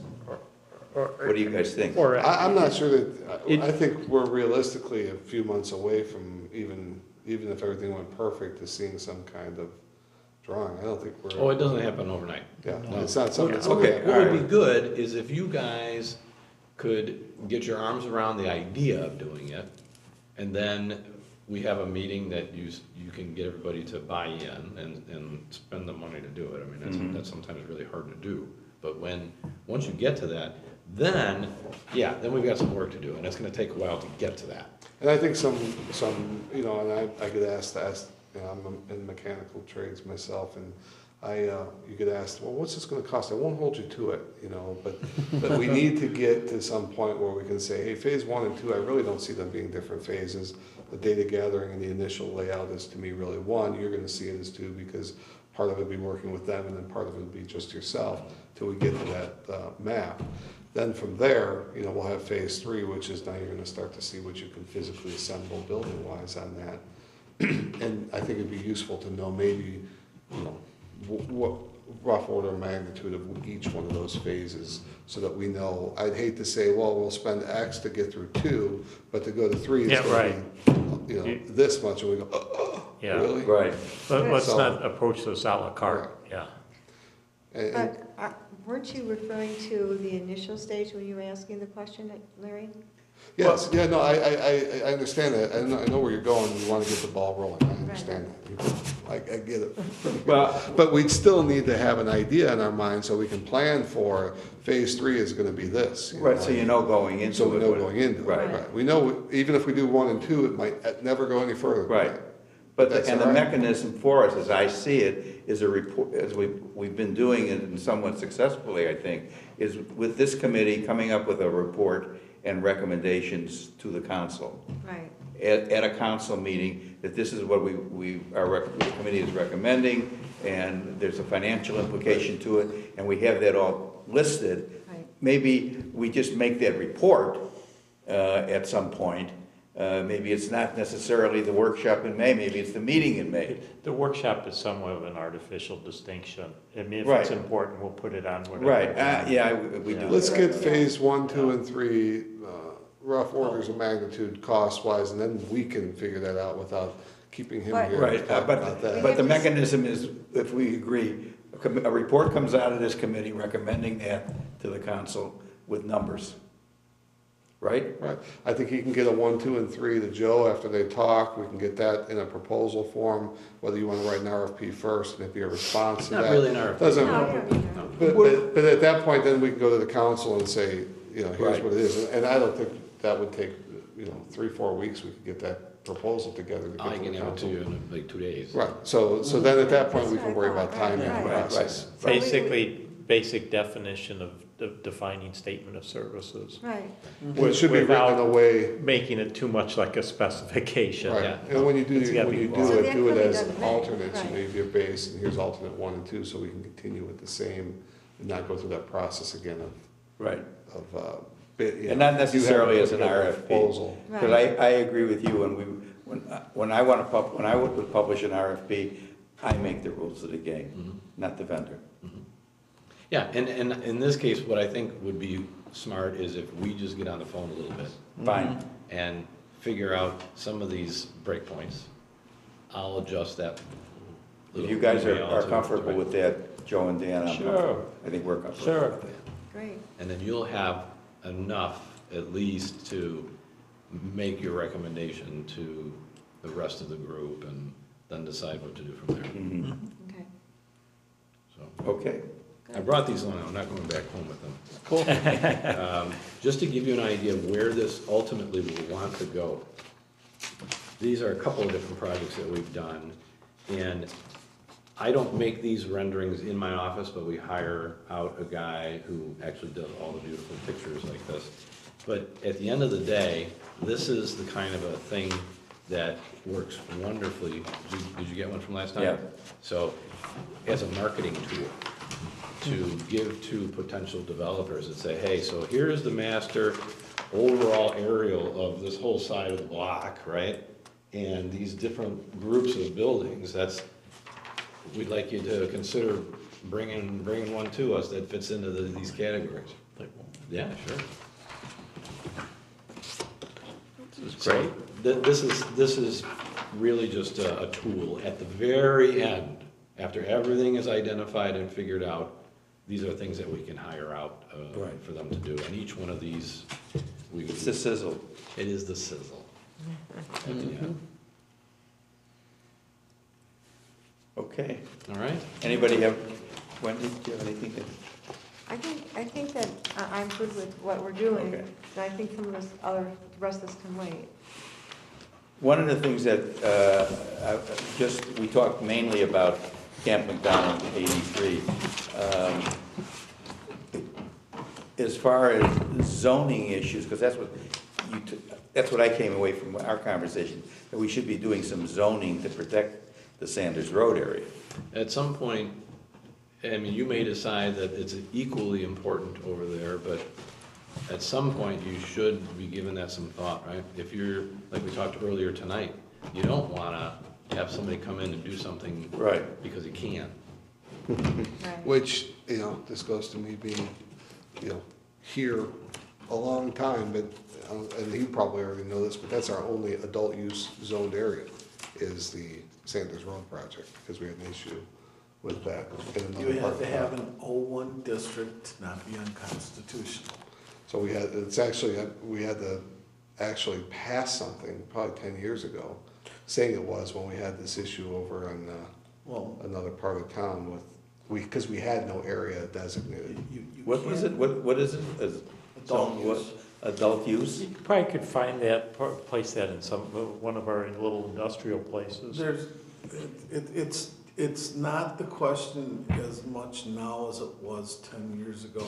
What do you guys think? Or, I'm not sure that, It- I think we're realistically a few months away from even if everything went perfect, to seeing some kind of drawing. I don't think Oh, we're, it doesn't happen overnight. yeah, it's not something that's. Okay. What would be alright. good is if you guys could get your arms around the idea of doing it, and then we have a meeting that you can get everybody to buy in and spend the money to do it. I mean, that's sometimes really hard to do. But once you get to that, then we've got some work to do, and it's gonna take a while to get to that. And I think some, and I get asked, I'm in mechanical trades myself, and you get asked, well, what's this gonna cost? I won't hold you to it, but we need to get to some point where we can say, hey, phase 1 and 2, I really don't see them being different phases. The data gathering and the initial layout is, to me, really 1. You're gonna see it as 2, because part of it will be working with them, and then part of it will be just yourself, till we get to that map. Then from there, we'll have phase 3, which is now you're gonna start to see what you can physically assemble building-wise on that. And I think it'd be useful to know maybe, what rough order of magnitude of each one of those phases, so that we know. I'd hate to say, well, we'll spend X to get through 2, but to go to 3 is Yeah, gonna be, this much, and we go, yeah, really? Right, but let's So- not approach this à la carte, yeah. And- But weren't you referring to the initial stage when you were asking the question, Larry? Yes, yeah, no, I understand that. I know where you're going. You want to get the ball rolling. I understand that. I get it. well, But we'd still need to have an idea in our mind so we can plan for phase 3 is going to be this. right, so going into it. So we know going into it. Right. We know, even if we do 1 and 2, it might never go any further. than Right. that. But, That's and the all right. mechanism for us, as I see it, is a report, as we've been doing it, and somewhat successfully, I think, is with this committee coming up with a report and recommendations to the council. Right. At a council meeting, that this is what the committee is recommending, and there's a financial implication to it, and we have that all listed. Right. Maybe we just make that report at some point. Maybe it's not necessarily the workshop in May, maybe it's the meeting in May. The workshop is somewhat of an artificial distinction. I mean, if Right. it's important, we'll put it on whatever. Right, yeah, we do. Let's that. get phase 1, 2, and 3, rough orders of magnitude cost-wise, and then we can figure that out without keeping him But- here. Right, to talk about that. but the mechanism is, if we agree, a report comes out of this committee recommending that to the council with numbers, right? Right, I think he can get a 1, 2, and 3 to Joe after they talk. We can get that in a proposal form, whether you want to write an RFP first, and if you have a response It's to not that. really an RFP. Doesn't, No, I don't either. but at that point, then we can go to the council and say, here's Right. what it is. And I don't think that would take, 3, 4 weeks, we could get that proposal together to get I to can the have it to council. you in like 2 days. Right, so then at that point, we That's can what worry I about thought. timing Right, and right. process. So we- Basically, basic definition of defining statement of services. Right, It should be written in a way, Making it too much like a specification. right, Yeah. and when you do, It's gotta when be you broad. So do that it, do it could be as done in May, alternates, you right. know, you have your base, and here's alternate 1 and 2, so we can continue with the same, and not go through that process again Right. of bid. you And know, not you have to necessarily put as an together a RFP. Proposal. Because I agree with you, when I want to, when I would publish an RFP, I make the rules of the game, Mhm. not the vendor. Yeah, and in this case, what I think would be smart is if we just get on the phone a little bit Fine. and figure out some of these breakpoints. I'll adjust that. If little you guys email are to- comfortable to- with that, Joe and Dan, I'm Sure. comfortable. I think we're comfortable Sure. with that. great. And then you'll have enough, at least, to make your recommendation to the rest of the group and then decide what to do from there. Mhm. Okay, So, Okay, I brought these along, I'm not going back home with them. Cool. Just to give you an idea of where this ultimately will want to go. These are a couple of different projects that we've done, and I don't make these renderings in my office, but we hire out a guy who actually does all the beautiful pictures like this. But at the end of the day, this is the kind of a thing that works wonderfully. Did you get one from last time? Yeah. So, as a marketing tool, to give to potential developers and say, hey, so here's the master overall aerial of this whole side of the block, right? And these different groups of buildings, we'd like you to consider bringing one to us that fits into these categories. Yeah, sure. this is great. This is really just a tool. At the very end, after everything is identified and figured out, these are things that we can hire out Right. for them to do. And each one of these, It's the sizzle. it is the sizzle at the end. Okay. All right? Anybody have, Wendy, do you have anything to? I think that I'm good with what we're doing, Okay. and I think some of this the rest of this can wait. One of the things that, we talked mainly about Camp McDonald 83. As far as zoning issues, because that's what I came away from our conversation, that we should be doing some zoning to protect the Sanders Road area. At some point, I mean, you may decide that it's equally important over there, but at some point, you should be giving that some thought, right? If you're, like we talked earlier tonight, you don't wanna have somebody come in and do something Right. because he can. Right. Which, you know, this goes to me being, you know, here a long time, but, and you probably already know this, but that's our only adult use zoned area, is the Sanders Road project, because we had an issue with that. in another You part have of to town. have an O1 district to not be unconstitutional. So we had to actually pass something probably 10 years ago, saying it was when we had this issue over on Well, another part of town because we had no area designated. you What was it, what is it? Adult What- use. Adult use? You probably could find that, place that in one of our little industrial places. It's not the question as much now as it was 10 years ago,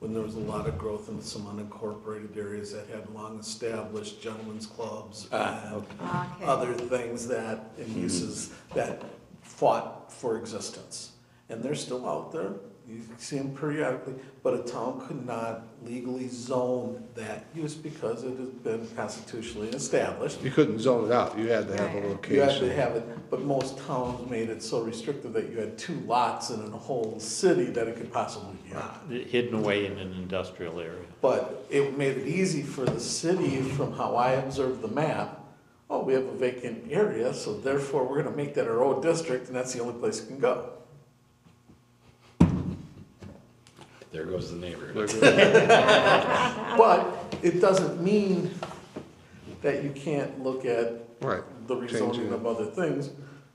when there was a lot of growth in some unincorporated areas that had long-established gentlemen's clubs and Okay. other things that, and uses that fought for existence. And they're still out there, you see them periodically, but a town could not legally zone that use because it has been constitutionally established. You couldn't zone it out, you had to have a Right. location. You had to have it, but most towns made it so restrictive that you had 2 lots in a whole city that it could possibly be on. Hidden away in an industrial area. But it made it easy for the city, from how I observed the map, oh, we have a vacant area, so therefore we're gonna make that our own district, and that's the only place it can go. There goes the neighbor. But it doesn't mean that you can't look at Right, the Changing rezoning it. of other things.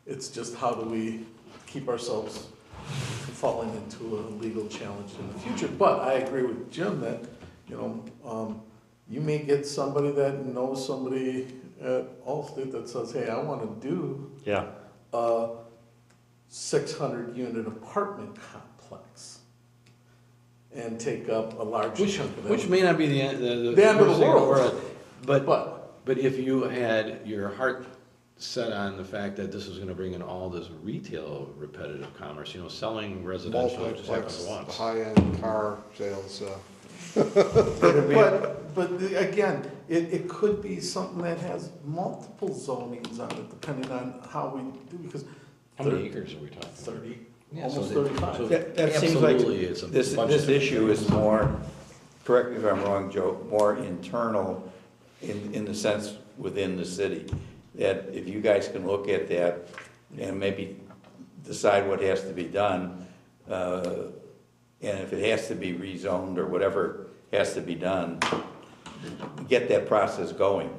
It's just how do we keep ourselves from falling into a legal challenge in the future. But I agree with Jim that, you may get somebody that knows somebody at Allstate that says, hey, I wanna do Yeah, a 600-unit apartment complex and take up a large chunk of that. Which may not be the end, The end of the worst thing in world. But, But, if you had your heart set on the fact that this is gonna bring in all this retail repetitive commerce, you know, selling residential just happens Multiplex, once. high-end car sales, but again, it could be something that has multiple zonings on it, depending on how we do, because How many acres are we talking? 30, Yeah, so almost they- 35. so- That seems like Absolutely, it's a this bunch of issue is different more, correct me if I'm wrong, Joe, more internal in the sense within the city. That if you guys can look at that and maybe decide what has to be done, and if it has to be rezoned or whatever has to be done, get that process going.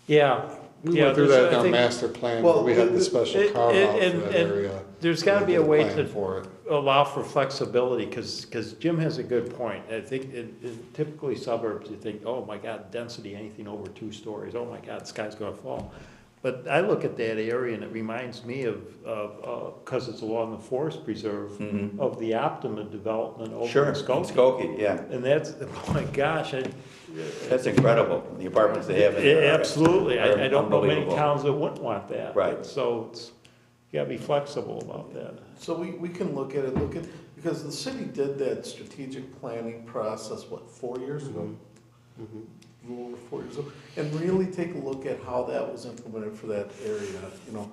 yeah. We Yeah, went through there's- that in I our think- master plan, Well, where we had the it- special it- carve out for and- that and area. there's gotta We be a did way plan to- For it. allow for flexibility, because Jim has a good point. I think in typically suburbs, you think, oh my God, density, anything over 2 stories, oh my God, the sky's gonna fall. But I look at that area and it reminds me of, because it's along the forest preserve, Mhm. of the Optima development over Sure, in in Skokie. Skokie, yeah, And that's, oh my gosh, that's incredible, the apartments they have in there. are- absolutely, are I don't know many unbelievable. towns that wouldn't want that. Right. So it's, you gotta be flexible about that. So we can look at it, because the city did that strategic planning process, what, 4 years ago? A little over 4 years ago, and really take a look at how that was implemented for that area, you know.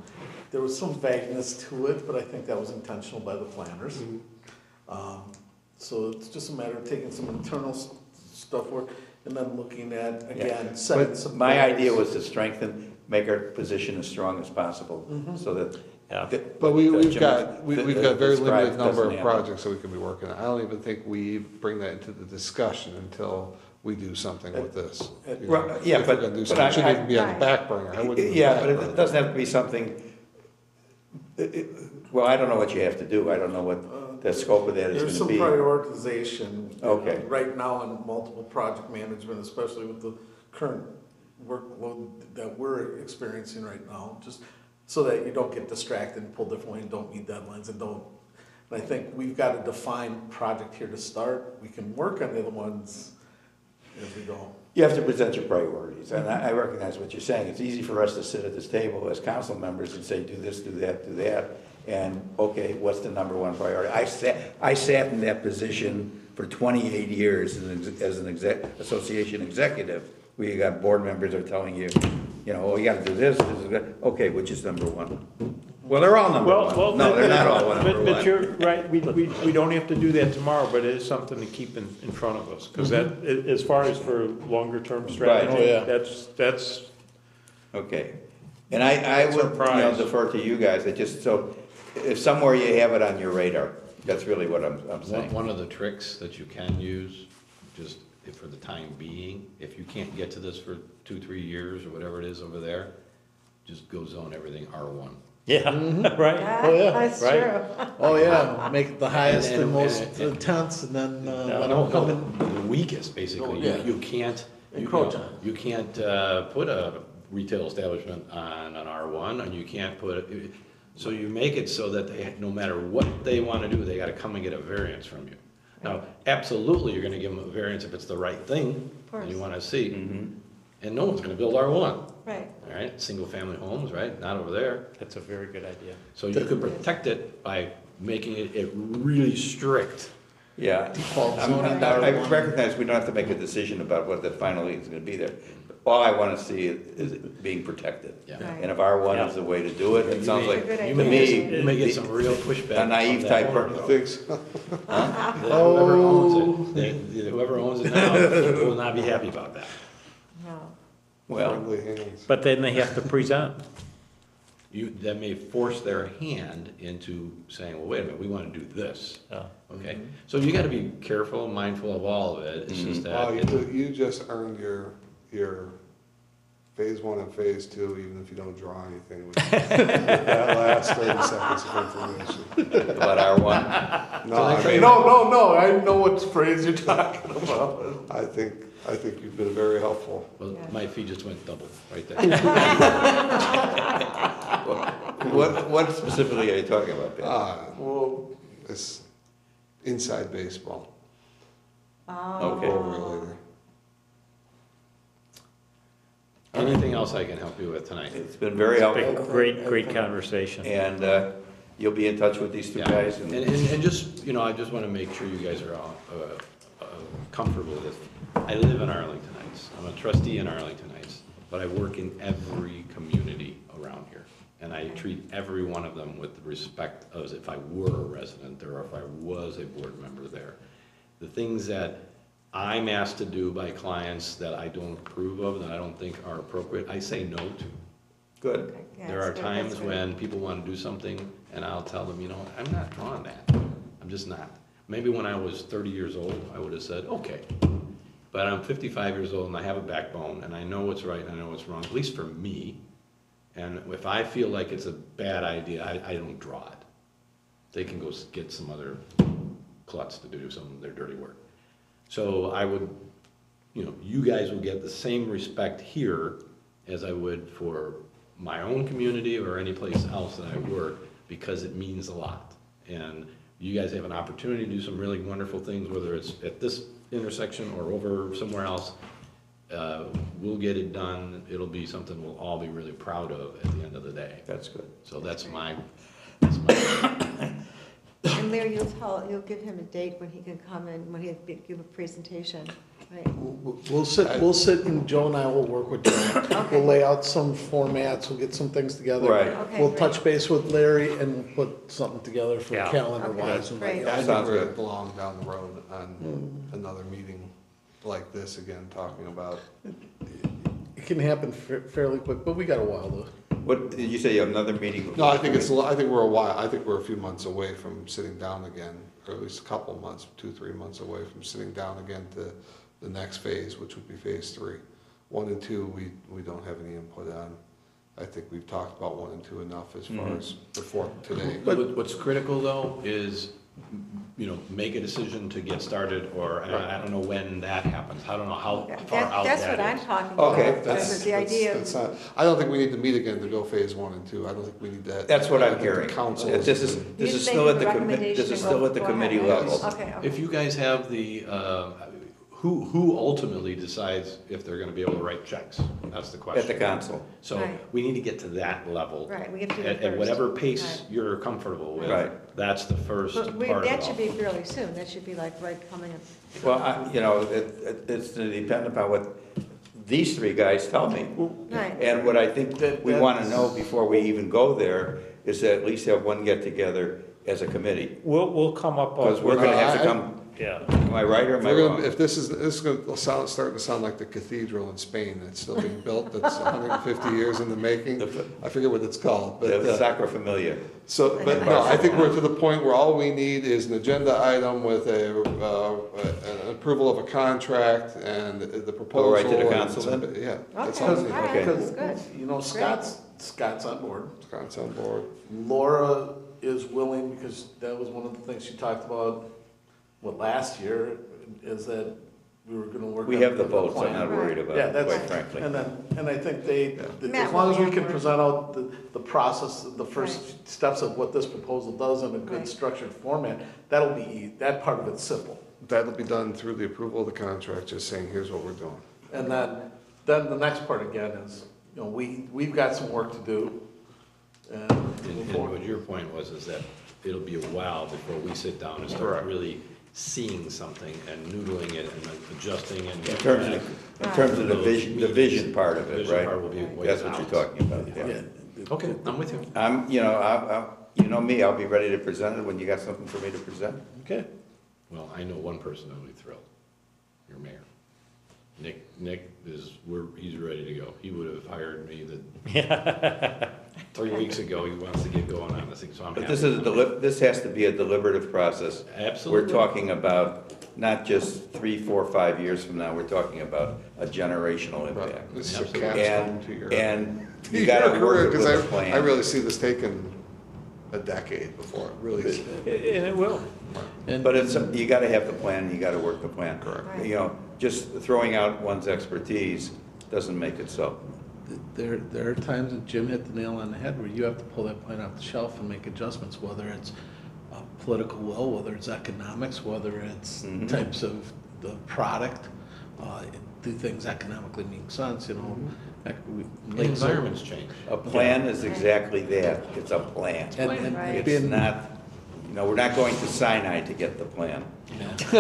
There was some vagueness to it, but I think that was intentional by the planners. So it's just a matter of taking some internal stuff work and then looking at, again, setting But some. my goals. idea was to strengthen, make our position as strong as possible, so that. Yeah. that- But that we've Jim got, we've got very described limited number doesn't of happen. projects that we can be working on. I don't even think we bring that into the discussion until we do something with this. You know, Right, yeah, if we're but- gonna do but something, I- it shouldn't even I- be on the Right. back burner. I wouldn't do Yeah, back but burner. it doesn't have to be something, well, I don't know what you have to do, I don't know what the scope of that is There's some gonna be. prioritization. you know, Okay. Right now in multiple project management, especially with the current workload that we're experiencing right now, just so that you don't get distracted and pull different ways and don't meet deadlines and don't. And I think we've got a defined project here to start. We can work on the other ones as we go. You have to present your priorities, and I recognize what you're saying. It's easy for us to sit at this table as council members and say, do this, do that, and, okay, what's the number one priority? I sat in that position for 28 years as an association executive, where you got board members are telling you, you know, oh, you gotta do this is good. Okay, which is number one? Well, they're all number one. No, they're not all number But one. you're right, we don't have to do that tomorrow, but it is something to keep in front of us. Because that, as far as for longer-term strategy, Oh, yeah. that's, Okay, and I would, you know, Surprise. defer to you guys, I just, so, if somewhere you have it on your radar, that's really what I'm saying. One of the tricks that you can use, just for the time being, if you can't get to this for 2-3 years or whatever it is over there, just go zone everything R1. yeah, right. Oh, yeah. That's Right. true. Oh, yeah, make it the highest And- and most and- intense, and then, let No, them come in. no, the weakest, basically. Oh, yeah. You can't, Encroach on it. you can't put a retail establishment on an R1, and you can't put, so you make it so that they, no matter what they want to do, they got to come and get a variance from you. Now, absolutely, you're going to give them a variance if it's the right thing, and you course. want to see, Mhm. and no one's going to build R1, Right. all right? Single-family homes, right? Not over there. That's a very good idea. So you could protect it by making it really strict. Yeah, Default I zoning I R1. recognize we don't have to make a decision about what the finally is gonna be there. All I wanna see is it being protected. Yeah. Right. And if R1 is the way to do it, it sounds like, It's a good to idea. me. You may get the- some real pushback. A naive from that type owner, person though. Thinks, That Whoever owns it, whoever owns it now will not be happy about that. No. Well, friendly hands. But then they have to present. That may force their hand into saying, well, wait a minute, we want to do this, Yeah. okay? So you got to be careful, mindful of all of it. It's just that, Oh, you just earned your phase 1 and phase 2, even if you don't draw anything. with that last 30 seconds of information. about R1, No, I mean, No, I know what phrase you're talking about. I think I think you've been very helpful. Well, Yeah. my fee just went double right there. What specifically are you talking about, Ben? Well, it's inside baseball. Okay. Over later. Anything else I can help you with tonight? It's been very helpful, Great conversation. and you'll be in touch with these two Yeah. guys? And just, you know, I just want to make sure you guys are all comfortable with this. I live in Arlington Heights. I'm a trustee in Arlington Heights, but I work in every community around here. And I treat every one of them with the respect as if I were a resident or if I was a board member there. The things that I'm asked to do by clients that I don't approve of, that I don't think are appropriate, I say no to. Good. Yeah, There that's are good, times that's good. when people want to do something, and I'll tell them, you know, I'm not drawing that. I'm just not. Maybe when I was 30 years old, I would have said, okay. But I'm 55 years old, and I have a backbone, and I know what's right, and I know what's wrong, at least for me. And if I feel like it's a bad idea, I don't draw it. They can go get some other klutz to do some of their dirty work. So I would, you know, you guys will get the same respect here as I would for my own community or any place else that I work, because it means a lot. And you guys have an opportunity to do some really wonderful things, whether it's at this intersection or over somewhere else. We'll get it done. It'll be something we'll all be really proud of at the end of the day. That's good. So that's my. And Larry, you'll give him a date when he can come and when he'll give a presentation, right? We'll sit and Joe and I will work with Joe. We'll lay out some formats, we'll get some things together. Right. Okay, We'll great. touch base with Larry and we'll put something together for Yeah. calendar wise. Okay, great. I think Sounds we're good. belong down the road on another meeting like this again, talking about. It can happen fairly quick, but we got a while to. What, did you say you have another meeting? No, I think we're a few months away from sitting down again, or at least a couple months, 2-3 months away from sitting down again to the next phase, which would be phase 3. 1 and 2, we don't have any input on. I think we've talked about 1 and 2 enough as far as before today. But what's critical though is, you know, make a decision to get started, or I don't know when that happens. I don't know how far out that is. That's what I'm talking about. Okay, Because the idea That's of, not, I don't think we need to meet again to go phase 1 and 2. I don't think we need that. That's what I I'm think the hearing. council This is, is- this You is say still at the the committee, recommendation this is go- still at the go ahead, committee right? level. Okay, okay. If you guys have the, who ultimately decides if they're gonna be able to write checks? That's the question. At the council. So Right. we need to get to that level. Right, we have to do it At first. whatever pace Right. you're comfortable with. Right. That's the first part But of it that should all. be fairly soon, that should be like right coming up. Well, you know, it's dependent upon what these three guys tell me. Right. And what I think That- we want to that's- know before we even go there is to at least have one get-together as a committee. We'll come up Because with, we're going to have to I- come, yeah. am I right or am I We're wrong? gonna, if this is gonna starting to sound like the cathedral in Spain that's still being built, that's 150 years in the making. I forget what it's called, but, The Sacra Familia. but no, I think we're to the point where all we need is an agenda item with an approval of a contract and the proposal. right to the and council some- then? Yeah, that's Okay, all all we need. right, Okay. that's good. You know, Scott's on board. Scott's on board. Laura is willing, because that was one of the things she talked about, last year, is that we were gonna work. We on have the a votes, I'm plan. not worried about Yeah, it, that's, quite frankly. and I think Matt as long as will we be can on board. present out the process, the first Right. steps of what this proposal does in a good Right. structured format, that'll be, that part of it's simple. That'll be done through the approval of the contract, just saying, here's what we're doing. And then the next part again is, you know, we've got some work to do. And move And forward. what your point was, is that it'll be a while before we sit down and start Correct. really seeing something and noodling it and adjusting and. In terms of the vision part of it, Vision part right? will be ways That's what you're out. talking about, yeah. Yeah. Okay, I'm with you. You know me, I'll be ready to present it when you got something for me to present. Okay. Well, I know one person that'll be thrilled, your mayor. Nick he's ready to go. He would have hired me 3 weeks ago. He wants to get going on this thing, so I'm But happy. this has to be a deliberative process. Absolutely. We're talking about not just 3, 4, 5 years from now, we're talking about a generational impact. This is your Absolutely. capstone to your. And to you gotta your work career, it 'cause with a plan. I really see this taking a decade before it really is. And it will. But it's, you gotta have the plan, you gotta work the plan. Correct. Right. You know, just throwing out one's expertise doesn't make it so. There are times that Jim hit the nail on the head where you have to pull that plant off the shelf and make adjustments, whether it's political will, whether it's economics, whether it's Mhm. types of the product. Do things economically make sense, you know? The environment's changed. A plan is exactly that, it's a plan. And Right. It's being, not, we're not going to Sinai to get the plan. All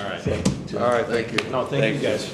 right. All right, thank you. No, thank you Thank you. guys.